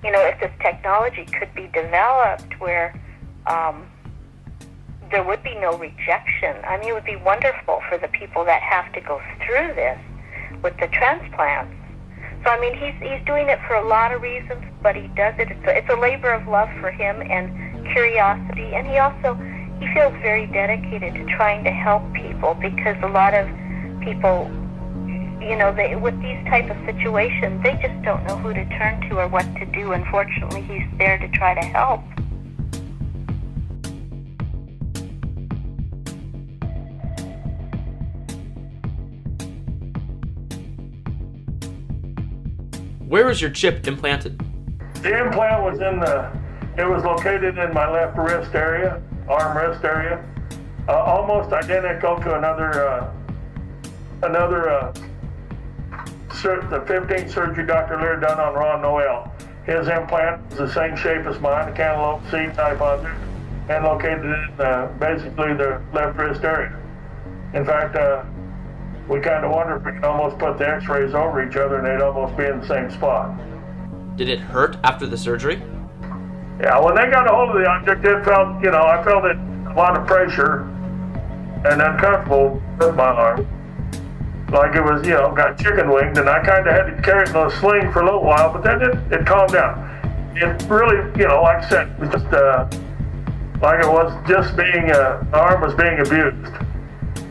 if this technology could be developed where there would be no rejection. I mean, it would be wonderful for the people that have to go through this with the transplants. So, I mean, he's doing it for a lot of reasons, but he does it. It's a labor of love for him and curiosity, and he feels very dedicated to trying to help people, because a lot of people, with these type of situations, they just don't know who to turn to or what to do. Unfortunately, he's there to try to help. Where was your chip implanted? The implant was it was located in my left wrist area, arm wrist area, almost identical to the 15th surgery Dr. Lear done on Ron Noel. His implant is the same shape as mine, a cantaloupe seed type object, and located in basically the left wrist area. In fact, we kind of wonder if we could almost put the x-rays over each other and they'd almost be in the same spot. Did it hurt after the surgery? Yeah, when they got a hold of the object, I felt it a lot of pressure and uncomfortable with my arm. Like it was, got chicken winged, and I kind of had to carry it in a sling for a little while, but then it calmed down. It really, like I said, it was just like it was just the arm was being abused.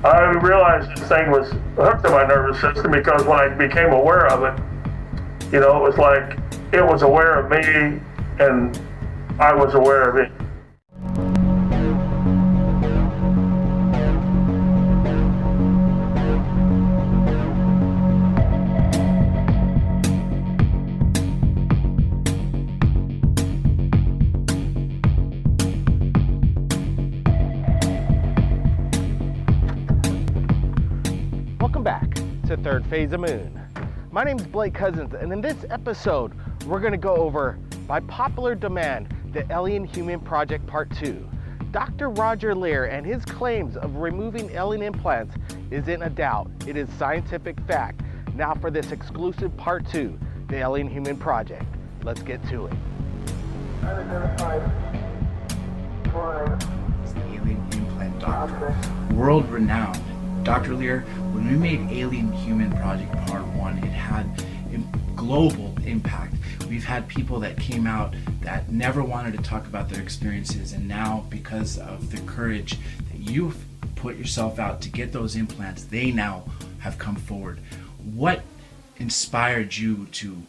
I realized this thing was hooked to my nervous system, because when I became aware of it, it was like it was aware of me and I was aware of it. Welcome back to Third Phase of Moon. My name is Blake Cousins, and in this episode, we're going to go over, by popular demand, the Alien Human Project Part 2. Dr. Roger Lear and his claims of removing alien implants isn't a doubt. It is scientific fact. Now for this exclusive Part 2, the Alien Human Project. Let's get to it. It's the alien implant doctor, world-renowned. Dr. Lear, when we made Alien Human Project Part 1, it had global impact. We've had people that came out that never wanted to talk about their experiences, and now, because of the courage that you've put yourself out to get those implants, they now have come forward. What inspired you to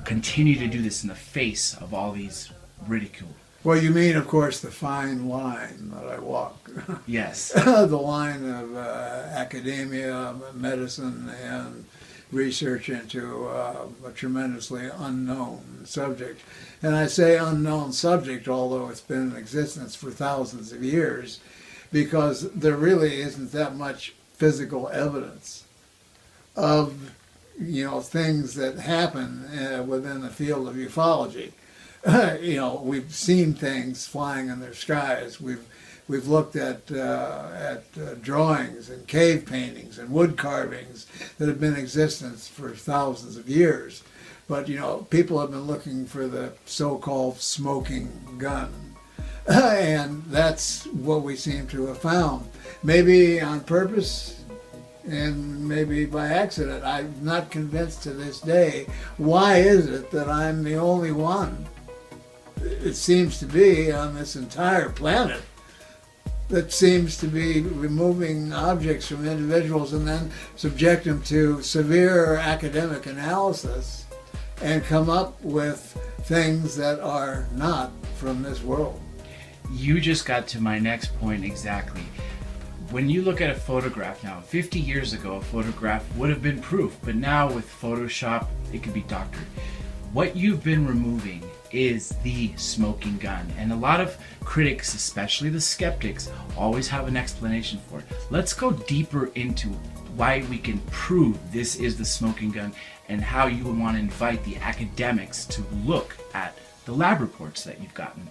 continue to do this in the face of all these ridicule? Well, you mean, of course, the fine line that I walk. Yes. The line of academia, medicine, and research into a tremendously unknown subject. And I say unknown subject, although it's been in existence for thousands of years, because there really isn't that much physical evidence of, things that happen within the field of ufology. We've seen things flying in their skies. We've looked at drawings and cave paintings and wood carvings that have been in existence for thousands of years. But, people have been looking for the so-called smoking gun. And that's what we seem to have found. Maybe on purpose and maybe by accident. I'm not convinced to this day. Why is it that I'm the only one, it seems to be, on this entire planet that seems to be removing objects from individuals and then subject them to severe academic analysis and come up with things that are not from this world? You just got to my next point exactly. When you look at a photograph now, 50 years ago, a photograph would have been proof, but now with Photoshop, it could be doctored. What you've been removing is the smoking gun, and a lot of critics, especially the skeptics, always have an explanation for it. Let's go deeper into why we can prove this is the smoking gun, and how you would want to invite the academics to look at the lab reports that you've gotten.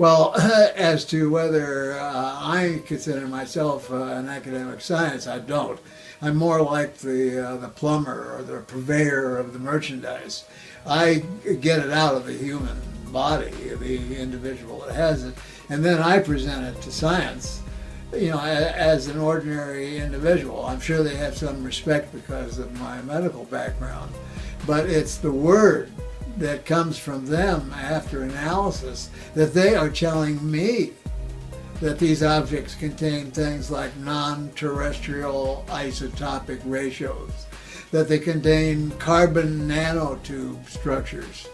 Well, as to whether I consider myself an academic scientist, I don't. I'm more like the plumber or the purveyor of the merchandise. I get it out of the human body, the individual that has it, and then I present it to science, as an ordinary individual. I'm sure they have some respect because of my medical background, but it's the word that comes from them after analysis that they are telling me that these objects contain things like non-terrestrial isotopic ratios, that they contain carbon nanotube structures,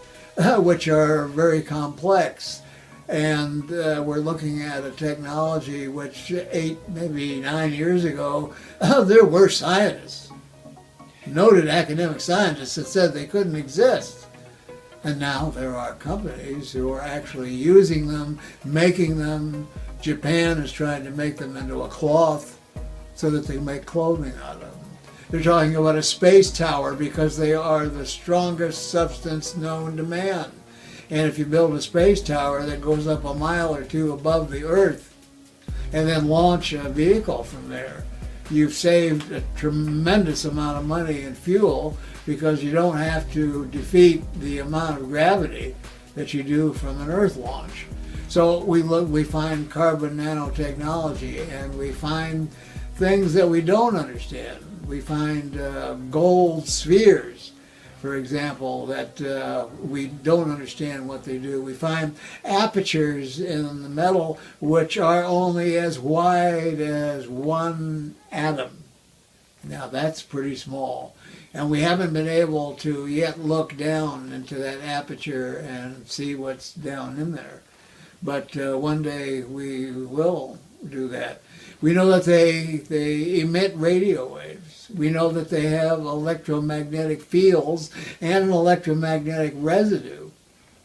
which are very complex. And we're looking at a technology which 8, maybe 9 years ago, there were scientists, noted academic scientists that said they couldn't exist. And now there are companies who are actually using them, making them. Japan is trying to make them into a cloth so that they make clothing out of them. They're talking about a space tower because they are the strongest substance known to man. And if you build a space tower that goes up a mile or two above the Earth and then launch a vehicle from there, you've saved a tremendous amount of money in fuel because you don't have to defeat the amount of gravity that you do from an Earth launch. So we find carbon nanotechnology, and we find things that we don't understand. We find gold spheres, for example, that we don't understand what they do. We find apertures in the metal which are only as wide as one atom. Now that's pretty small. And we haven't been able to yet look down into that aperture and see what's down in there. But one day we will do that. We know that they emit radio waves. We know that they have electromagnetic fields and an electromagnetic residue,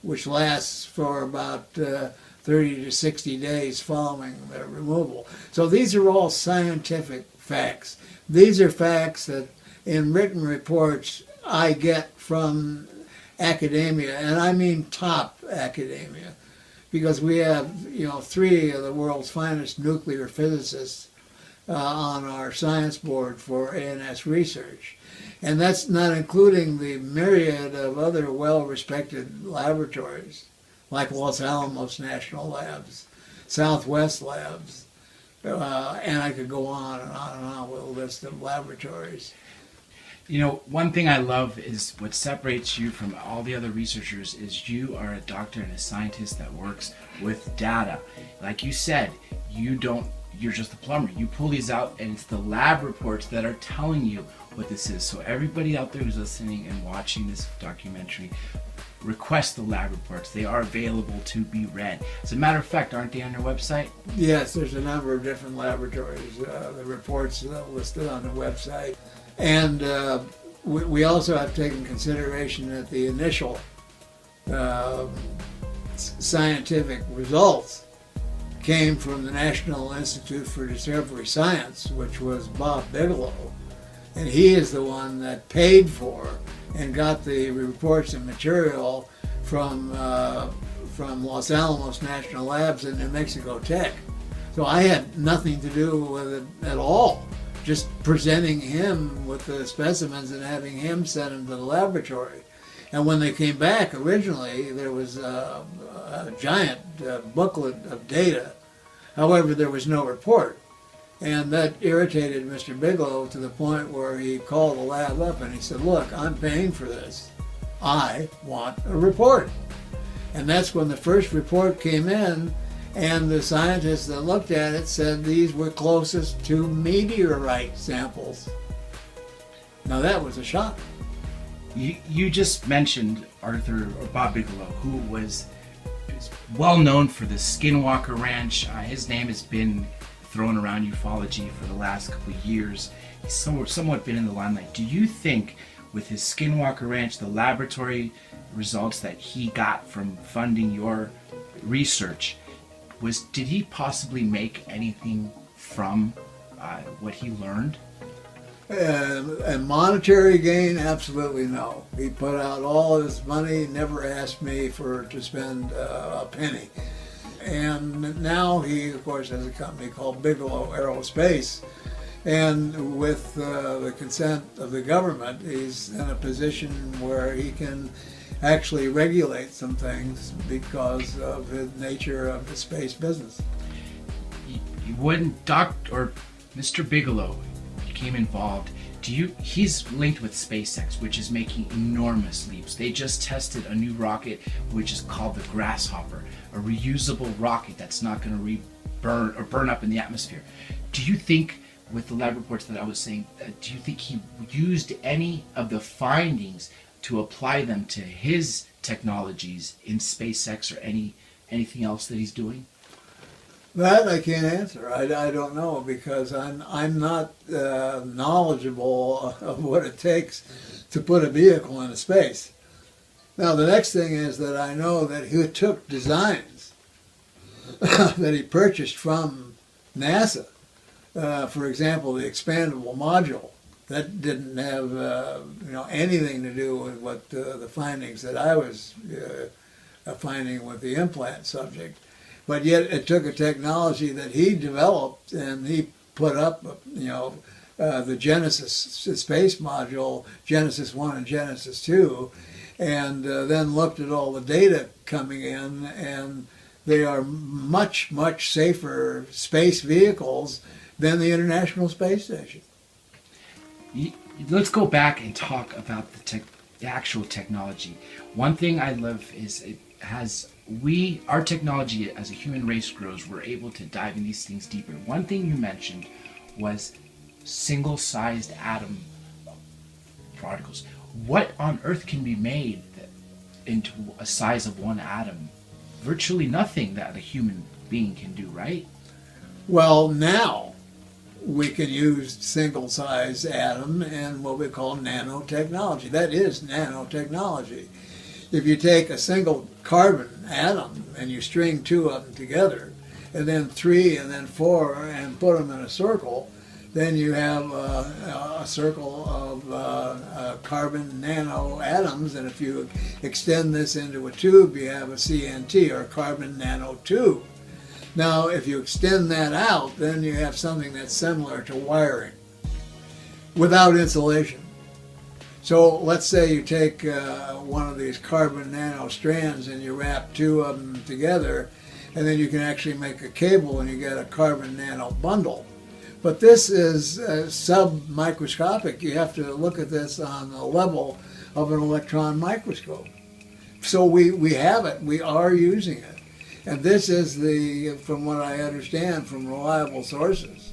which lasts for about 30 to 60 days following their removal. So these are all scientific facts. These are facts that in written reports I get from academia, and I mean top academia, because we have 3 of the world's finest nuclear physicists on our science board for ANS research. And that's not including the myriad of other well-respected laboratories, like Los Alamos National Labs, Southwest Labs, and I could go on and on and on with a list of laboratories. One thing I love is what separates you from all the other researchers is you are a doctor and a scientist that works with data. Like you said, you're just a plumber. You pull these out and it's the lab reports that are telling you what this is. So everybody out there who's listening and watching this documentary, request the lab reports. They are available to be read. As a matter of fact, aren't they on your website? Yes, there's a number of different laboratories. The reports listed on the website. And we also have taken consideration that the initial scientific results came from the National Institute for Discovery Science, which was Bob Bigelow. And he is the one that paid for and got the reports and material from Los Alamos National Labs and New Mexico Tech. So I had nothing to do with it at all. Just presenting him with the specimens and having him send them to the laboratory. And when they came back originally, there was a giant booklet of data. However, there was no report. And that irritated Mr. Bigelow to the point where he called the lab up and he said, "Look, I'm paying for this. I want a report." And that's when the first report came in, and the scientists that looked at it said these were closest to meteorite samples. Now that was a shock. You just mentioned Arthur or Bob Bigelow, who was well known for the Skinwalker Ranch. His name has been thrown around ufology for the last couple of years. He's somewhat been in the limelight. Do you think with his Skinwalker Ranch, the laboratory results that he got from funding your research, did he possibly make anything from what he learned? And monetary gain, absolutely no. He put out all his money, never asked me to spend a penny. And now he, of course, has a company called Bigelow Aerospace. And with the consent of the government, he's in a position where he can actually regulate some things because of the nature of the space business. When Mr. Bigelow became involved, he's linked with SpaceX, which is making enormous leaps. They just tested a new rocket, which is called the Grasshopper, a reusable rocket that's not going to burn up in the atmosphere. Do you think, with the lab reports that I was saying, do you think he used any of the findings to apply them to his technologies in SpaceX or anything else that he's doing? That I can't answer. I don't know, because I'm not knowledgeable of what it takes to put a vehicle into space. Now the next thing is that I know that he took designs that he purchased from NASA. For example, the expandable module. That didn't have anything to do with what the findings that I was finding with the implant subject. But yet it took a technology that he developed, and he put up, the Genesis space module, Genesis 1 and Genesis 2, and then looked at all the data coming in, and they are much, much safer space vehicles than the International Space Station. Let's go back and talk about the actual technology. One thing I love is our technology as a human race grows, we're able to dive in these things deeper. One thing you mentioned was single-sized atom particles. What on earth can be made into a size of one atom? Virtually nothing that a human being can do, right? Well, now we can use single-sized atom and what we call nanotechnology. That is nanotechnology. If you take a single carbon atom and you string two of them together, and then three and then four, and put them in a circle, then you have a circle of carbon nano atoms. And if you extend this into a tube, you have a CNT, or a carbon nanotube. Now, if you extend that out, then you have something that's similar to wiring without insulation. So let's say you take one of these carbon nano strands and you wrap two of them together, and then you can actually make a cable and you get a carbon nano bundle. But this is sub-microscopic. You have to look at this on the level of an electron microscope. So we have it. We are using it. And this is from what I understand from reliable sources,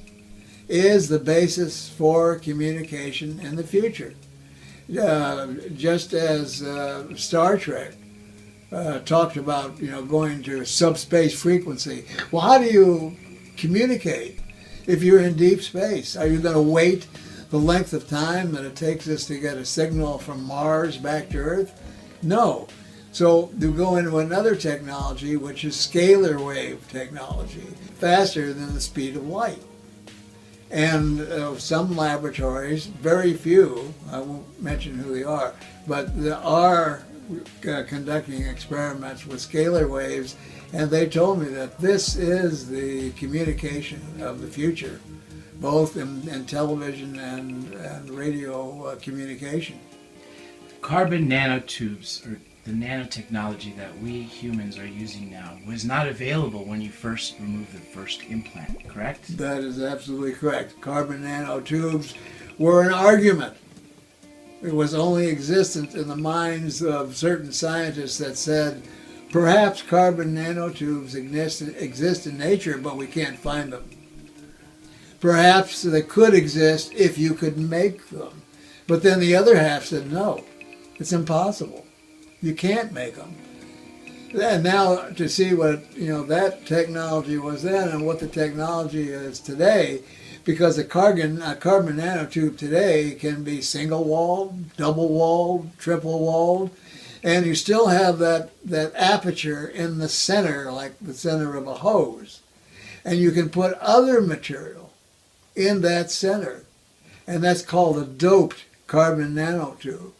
is the basis for communication in the future. Just as Star Trek talked about, going to subspace frequency. Well, how do you communicate if you're in deep space? Are you going to wait the length of time that it takes us to get a signal from Mars back to Earth? No. So you go into another technology, which is scalar wave technology, faster than the speed of light. And some laboratories, very few, I won't mention who they are, but they are conducting experiments with scalar waves, and they told me that this is the communication of the future, both in television and radio communication. Carbon nanotubes, or the nanotechnology that we humans are using now, was not available when you first removed the first implant, correct? That is absolutely correct. Carbon nanotubes were an argument. It was only existent in the minds of certain scientists that said, perhaps carbon nanotubes exist in nature, but we can't find them. Perhaps they could exist if you could make them. But then the other half said, no, it's impossible. You can't make them. And now to see what that technology was then and what the technology is today, because a carbon nanotube today can be single-walled, double-walled, triple-walled, and you still have that aperture in the center, like the center of a hose. And you can put other material in that center, and that's called a doped carbon nanotube.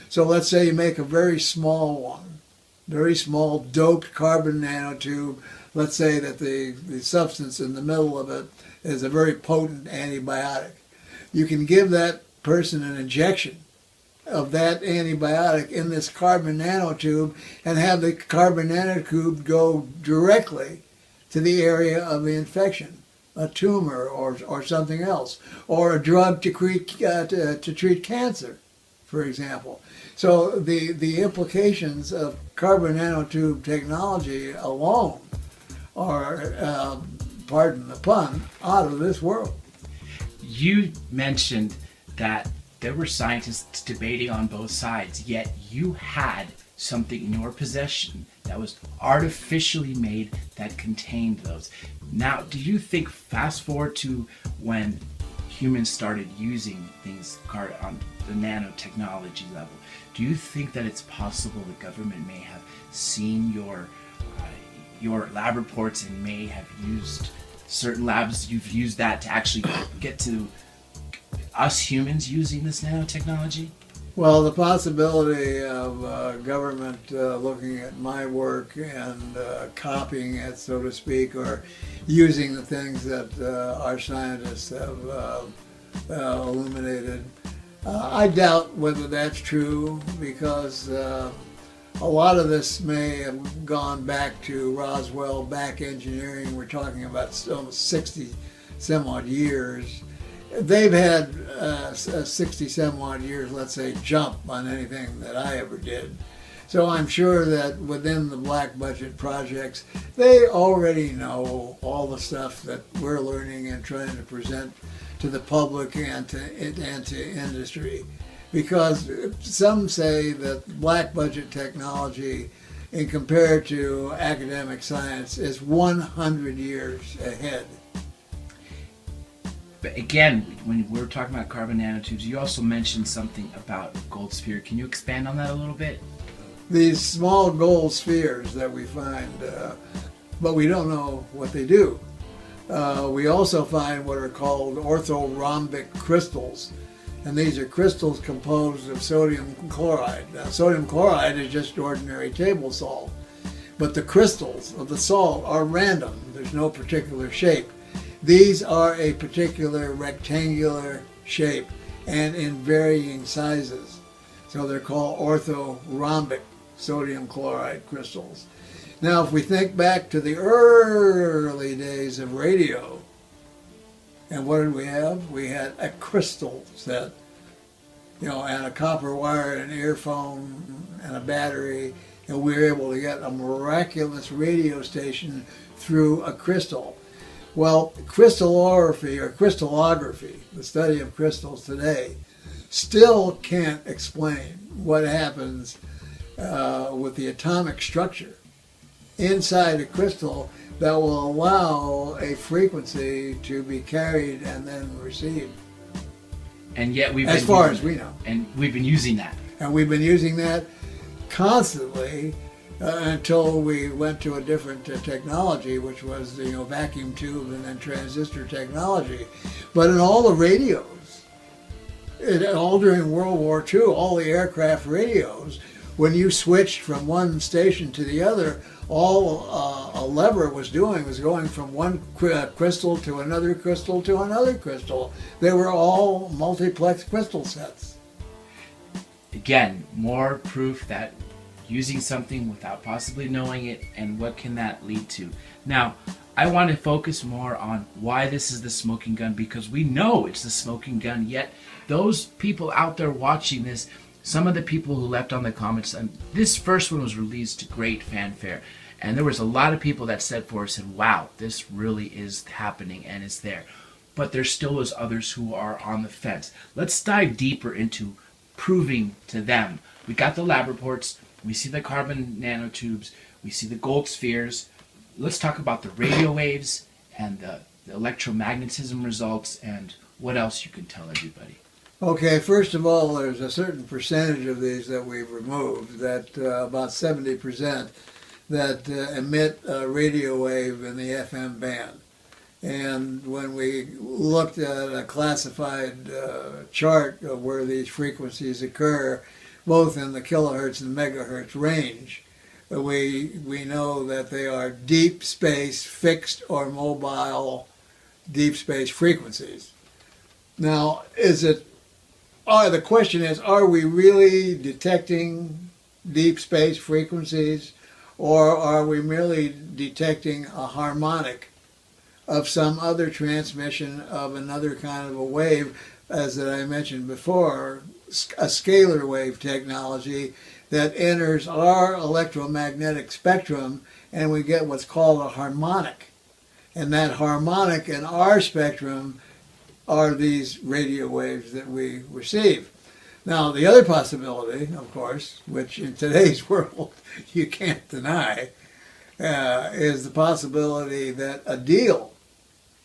So let's say you make a very small one, very small doped carbon nanotube, let's say that the substance in the middle of it is a very potent antibiotic. You can give that person an injection of that antibiotic in this carbon nanotube and have the carbon nanotube go directly to the area of the infection, a tumor or something else, or a drug to treat cancer, for example. So the implications of carbon nanotube technology alone are, pardon the pun, out of this world. You mentioned that there were scientists debating on both sides, yet you had something in your possession that was artificially made that contained those. Now, do you think, fast forward to when humans started using things on the nanotechnology level, do you think that it's possible the government may have seen your lab reports and may have used certain labs, you've used that to actually get to us humans using this nanotechnology? Well, the possibility of government looking at my work and copying it, so to speak, or using the things that our scientists have illuminated, I doubt whether that's true, because a lot of this may have gone back to Roswell, back engineering. We're talking about almost 60 some odd years. They've had 60 some odd years, let's say, jump on anything that I ever did. So I'm sure that within the black budget projects, they already know all the stuff that we're learning and trying to present to the public and to industry. Because some say that black budget technology, in compared to academic science, is 100 years ahead. But again, when we're talking about carbon nanotubes, you also mentioned something about gold sphere. Can you expand on that a little bit? These small gold spheres that we find, but we don't know what they do. We also find what are called orthorhombic crystals, and these are crystals composed of sodium chloride. Now, sodium chloride is just ordinary table salt, but the crystals of the salt are random. There's no particular shape. These are a particular rectangular shape and in varying sizes. So they're called orthorhombic sodium chloride crystals. Now, if we think back to the early days of radio, and what did we have? We had a crystal set, and a copper wire, and an earphone, and a battery, and we were able to get a miraculous radio station through a crystal. Well, crystallography, or crystallography, the study of crystals today, still can't explain what happens with the atomic structure inside a crystal that will allow a frequency to be carried and then received. And yet as far as we know. And we've been using that. And we've been using that constantly until we went to a different technology, which was vacuum tube and then transistor technology. But in all the radios, all during World War II, all the aircraft radios, when you switched from one station to the other, all a lever was doing was going from one crystal to another crystal to another crystal. They were all multiplex crystal sets. Again, more proof that using something without possibly knowing it, and what can that lead to. Now, I want to focus more on why this is the smoking gun, because we know it's the smoking gun, yet those people out there watching this, some of the people who left on the comments, and this first one was released to great fanfare, and there was a lot of people that said wow, this really is happening and it's there. But there still was others who are on the fence. Let's dive deeper into proving to them. We got the lab reports, we see the carbon nanotubes, we see the gold spheres. Let's talk about the radio waves and the electromagnetism results, and what else you can tell everybody. Okay, first of all, there's a certain percentage of these that we've removed, that about 70%, that emit a radio wave in the FM band. And when we looked at a classified chart of where these frequencies occur, both in the kilohertz and megahertz range, We know that they are deep space, fixed or mobile deep space frequencies. Now, the question is, are we really detecting deep space frequencies, or are we merely detecting a harmonic of some other transmission of another kind of a wave, as that I mentioned before, a scalar wave technology that enters our electromagnetic spectrum, and we get what's called a harmonic. And that harmonic in our spectrum are these radio waves that we receive. Now, the other possibility, of course, which in today's world you can't deny, is the possibility that a deal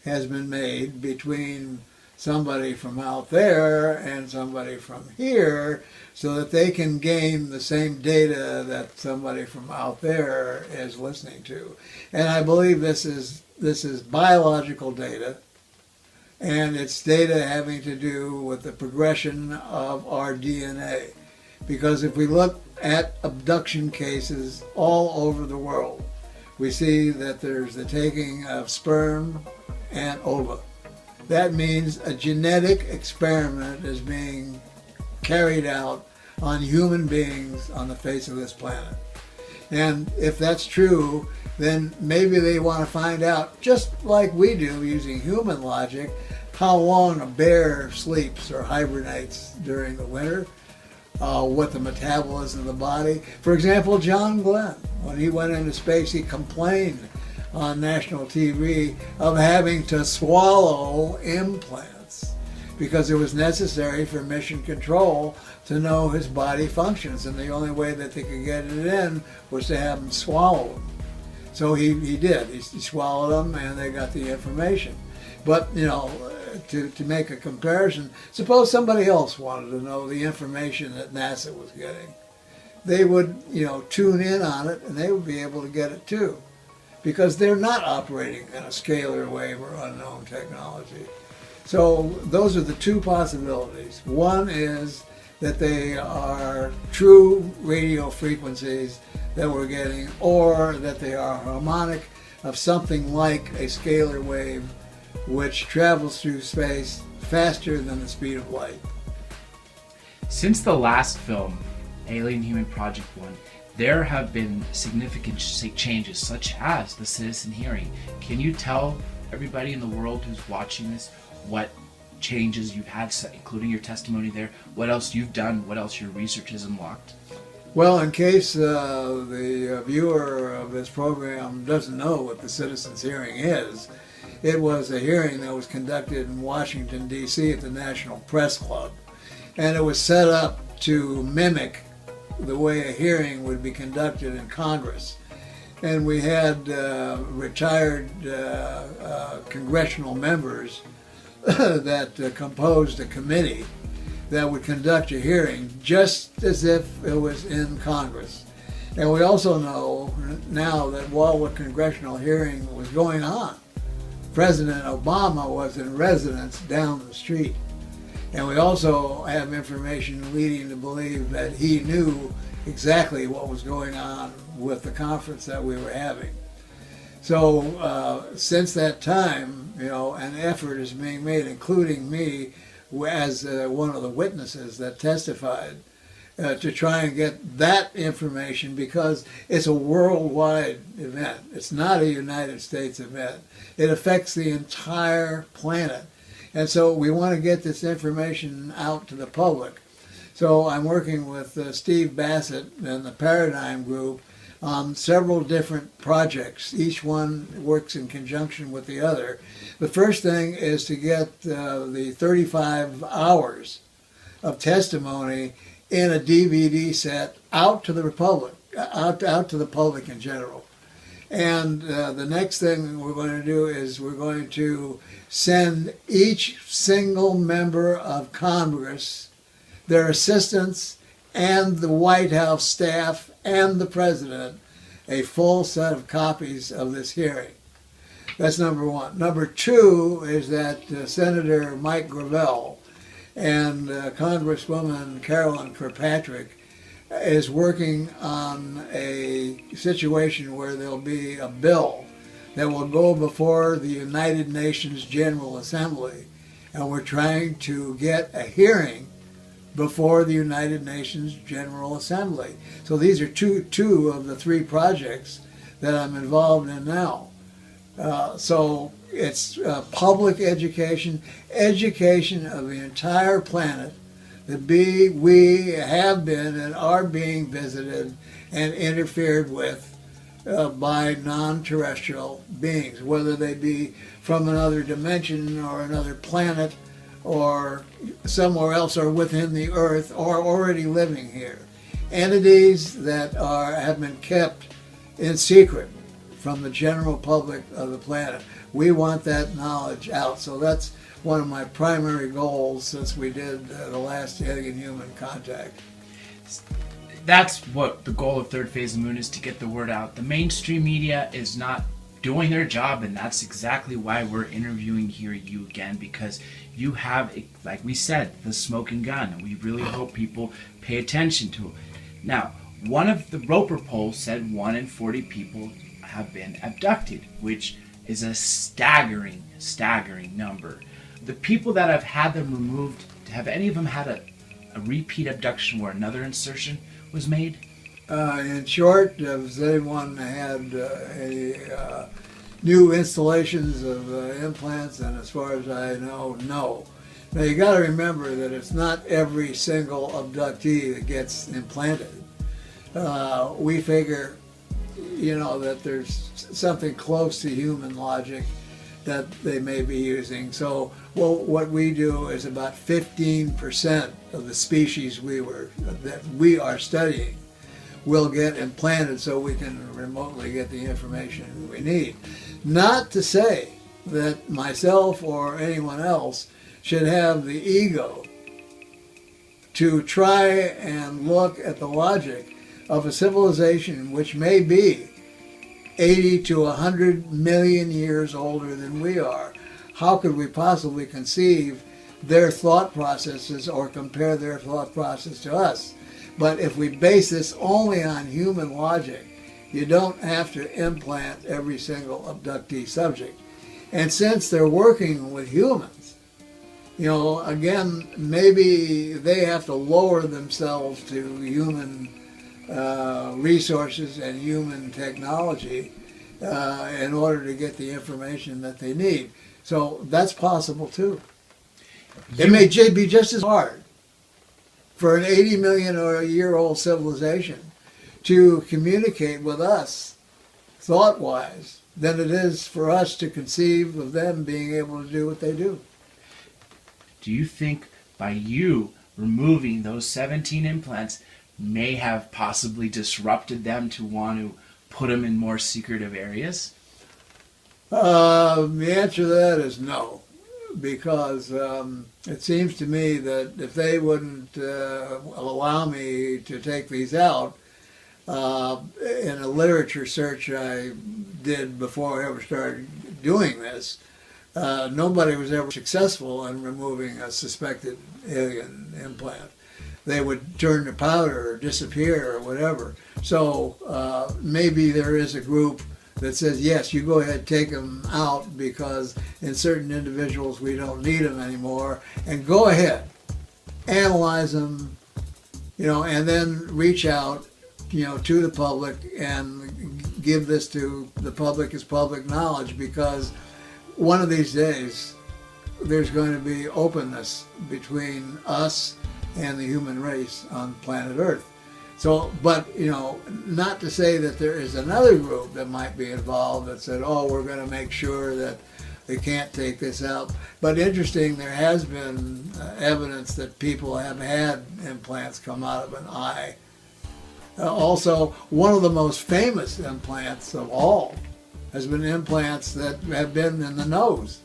has been made between somebody from out there and somebody from here, so that they can gain the same data that somebody from out there is listening to. And I believe this is biological data, and it's data having to do with the progression of our DNA. Because if we look at abduction cases all over the world, we see that there's the taking of sperm and ova. That means a genetic experiment is being carried out on human beings on the face of this planet. And if that's true, then maybe they want to find out, just like we do using human logic, how long a bear sleeps or hibernates during the winter, what the metabolism of the body. For example, John Glenn, when he went into space, he complained on national TV of having to swallow implants because it was necessary for mission control to know his body functions, and the only way that they could get it in was to have him swallow them. So he did. He swallowed them, and they got the information. But, you know, to make a comparison, suppose somebody else wanted to know the information that NASA was getting. They would, you know, tune in on it, and they would be able to get it too, because they're not operating in a scalar wave or unknown technology. So those are the two possibilities. One is that they are true radio frequencies that we're getting, or that they are harmonic of something like a scalar wave which travels through space faster than the speed of light. Since the last film, Alien Human Project 1, there have been significant changes, such as the citizen hearing. Can you tell everybody in the world who's watching this what changes you've had, including your testimony there, what else you've done, what else your research has unlocked? Well, in case the viewer of this program doesn't know what the citizen's hearing is, it was a hearing that was conducted in Washington, D.C. at the National Press Club. And it was set up to mimic the way a hearing would be conducted in Congress. And we had retired congressional members that composed a committee that would conduct a hearing just as if it was in Congress. And we also know now that while the congressional hearing was going on, President Obama was in residence down the street. And we also have information leading to believe that he knew exactly what was going on with the conference that we were having. So since that time, you know, an effort is being made, including me as one of the witnesses that testified, to try and get that information, because it's a worldwide event. It's not a United States event. It affects the entire planet. And so we want to get this information out to the public. So I'm working with Steve Bassett and the Paradigm Group on several different projects. Each one works in conjunction with the other. The first thing is to get the 35 hours of testimony in a DVD set out to the public, out to the public in general. And the next thing we're going to do is we're going to send each single member of Congress, their assistants, and the White House staff and the president a full set of copies of this hearing. That's number one. Number two is that Senator Mike Gravel and Congresswoman Carolyn Kirkpatrick is working on a situation where there'll be a bill that will go before the United Nations General Assembly, and we're trying to get a hearing before the United Nations General Assembly. So these are two of the three projects that I'm involved in now. So it's public education, education of the entire planet, that we have been and are being visited and interfered with by non-terrestrial beings, whether they be from another dimension or another planet or somewhere else or within the earth or already living here. Entities that have been kept in secret from the general public of the planet. We want that knowledge out. So that's one of my primary goals since we did the last alien-human contact. That's what the goal of Third Phase of the Moon is, to get the word out. The mainstream media is not doing their job, and that's exactly why we're interviewing here you again, because you have, like we said, the smoking gun, and we really hope people pay attention to it. Now, one of the Roper polls said 1 in 40 people have been abducted, which is a staggering number. The people that have had them removed, have any of them had a repeat abduction where another insertion was made? In short, has anyone had any new installations of implants? And as far as I know, no. Now you got to remember that it's not every single abductee that gets implanted. We figure, that there's something close to human logic that they may be using. So what we do is about 15% of the species that we are studying will get implanted so we can remotely get the information we need. Not to say that myself or anyone else should have the ego to try and look at the logic of a civilization which may be 80 to 100 million years older than we are. How could we possibly conceive their thought processes or compare their thought process to us? But if we base this only on human logic, you don't have to implant every single abductee subject. And since they're working with humans, again, maybe they have to lower themselves to human resources and human technology in order to get the information that they need. So that's possible too. It may be just as hard for an 80 million or a year old civilization to communicate with us thought-wise than it is for us to conceive of them being able to do what they do. Do you think by you removing those 17 implants may have possibly disrupted them to want to put them in more secretive areas? The answer to that is no, because it seems to me that if they wouldn't allow me to take these out, in a literature search I did before I ever started doing this, nobody was ever successful in removing a suspected alien implant. They would turn to powder or disappear or whatever. So maybe there is a group that says, yes, you go ahead, take them out, because in certain individuals we don't need them anymore, and go ahead, analyze them, and then reach out, to the public and give this to the public as public knowledge, because one of these days there's going to be openness between us and the human race on planet Earth. So, but, not to say that there is another group that might be involved that said, oh, we're going to make sure that they can't take this out. But interesting, there has been evidence that people have had implants come out of an eye. Also, one of the most famous implants of all has been implants that have been in the nose,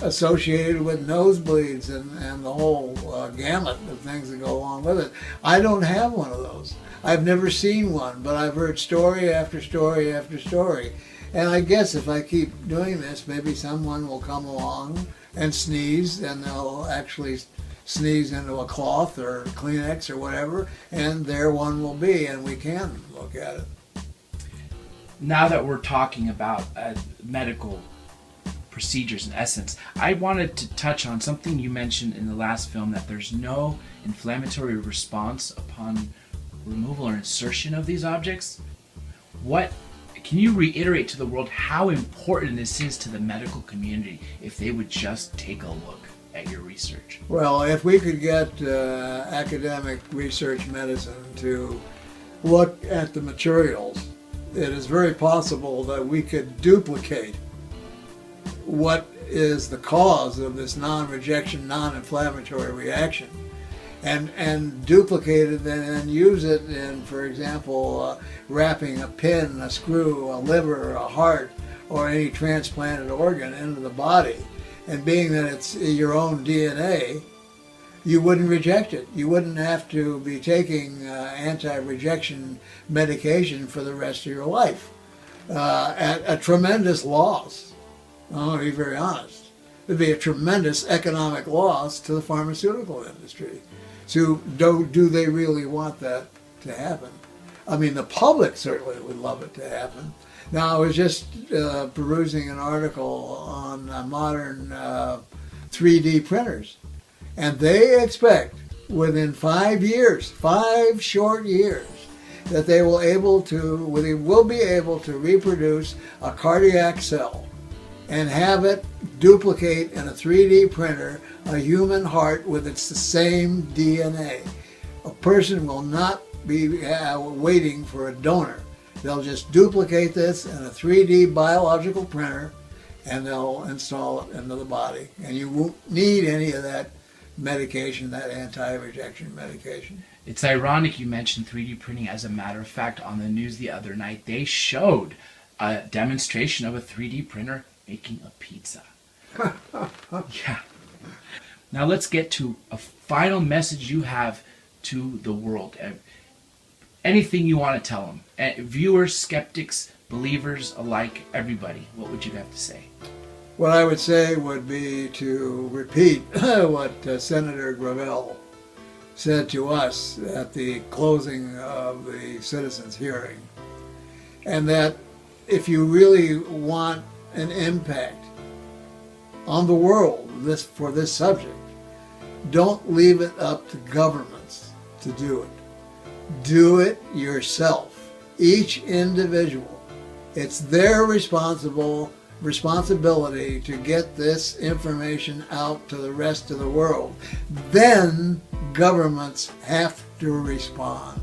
associated with nosebleeds and the whole gamut of things that go along with it. I don't have one of those. I've never seen one, but I've heard story after story after story. And I guess if I keep doing this, maybe someone will come along and sneeze and they'll actually sneeze into a cloth or Kleenex or whatever, and there one will be, and we can look at it. Now that we're talking about medical procedures in essence, I wanted to touch on something you mentioned in the last film, that there's no inflammatory response upon removal or insertion of these objects. Can you reiterate to the world how important this is to the medical community if they would just take a look at your research? Well, if we could get academic research medicine to look at the materials, it is very possible that we could duplicate what is the cause of this non-rejection, non-inflammatory reaction, and duplicate it and use it in, for example, wrapping a pin, a screw, a liver, a heart, or any transplanted organ into the body. And being that it's your own DNA, you wouldn't reject it. You wouldn't have to be taking anti-rejection medication for the rest of your life at a tremendous loss. I'm going to be very honest. It would be a tremendous economic loss to the pharmaceutical industry. So do they really want that to happen? I mean, the public certainly would love it to happen. Now, I was just perusing an article on modern 3D printers, and they expect within 5 years, 5 short years, that they will be able to reproduce a cardiac cell and have it duplicate in a 3D printer a human heart with the same DNA. A person will not be waiting for a donor. They'll just duplicate this in a 3D biological printer, and they'll install it into the body. And you won't need any of that medication, that anti-rejection medication. It's ironic you mentioned 3D printing. As a matter of fact, on the news the other night, they showed a demonstration of a 3D printer making a pizza. Yeah. Now let's get to a final message you have to the world. Anything you want to tell them. Viewers, skeptics, believers alike, everybody. What would you have to say? What I would say would be to repeat what Senator Gravel said to us at the closing of the citizens' hearing. And that if you really want an impact on the world for this subject, don't leave it up to governments to do it. Do it yourself. Each individual. It's their responsibility to get this information out to the rest of the world. Then governments have to respond.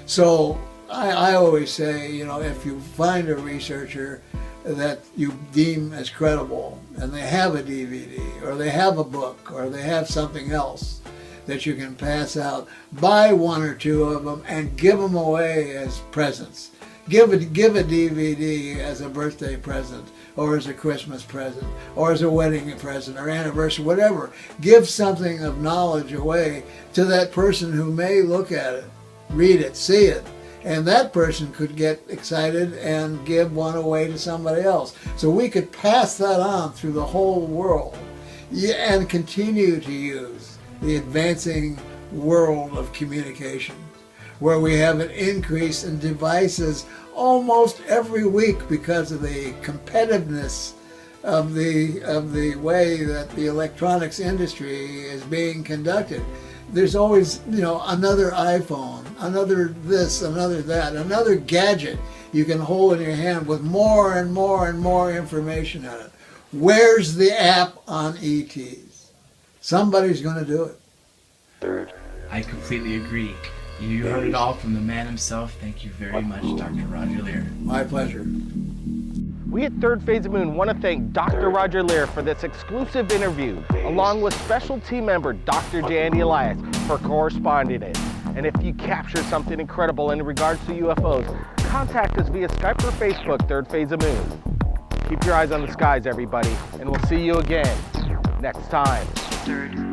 So I always say, if you find a researcher that you deem as credible, and they have a DVD, or they have a book, or they have something else that you can pass out, buy 1 or 2 of them and give them away as presents. Give a DVD as a birthday present, or as a Christmas present, or as a wedding present, or anniversary, whatever. Give something of knowledge away to that person who may look at it, read it, see it, and that person could get excited and give one away to somebody else. So we could pass that on through the whole world and continue to use the advancing world of communication, where we have an increase in devices almost every week because of the competitiveness of the way that the electronics industry is being conducted. There's always, another iPhone, another this, another that, another gadget you can hold in your hand with more and more and more information in it. Where's the app on ETs? Somebody's going to do it. I completely agree. You heard it all from the man himself. Thank you very much, Dr. Roger Lear. My pleasure. We at Third Phase of Moon want to thank Dr. Roger Lear for this exclusive interview, along with special team member Dr. Jandy Elias for corresponding it. And if you capture something incredible in regards to UFOs, contact us via Skype or Facebook, Third Phase of Moon. Keep your eyes on the skies, everybody, and we'll see you again next time. Third.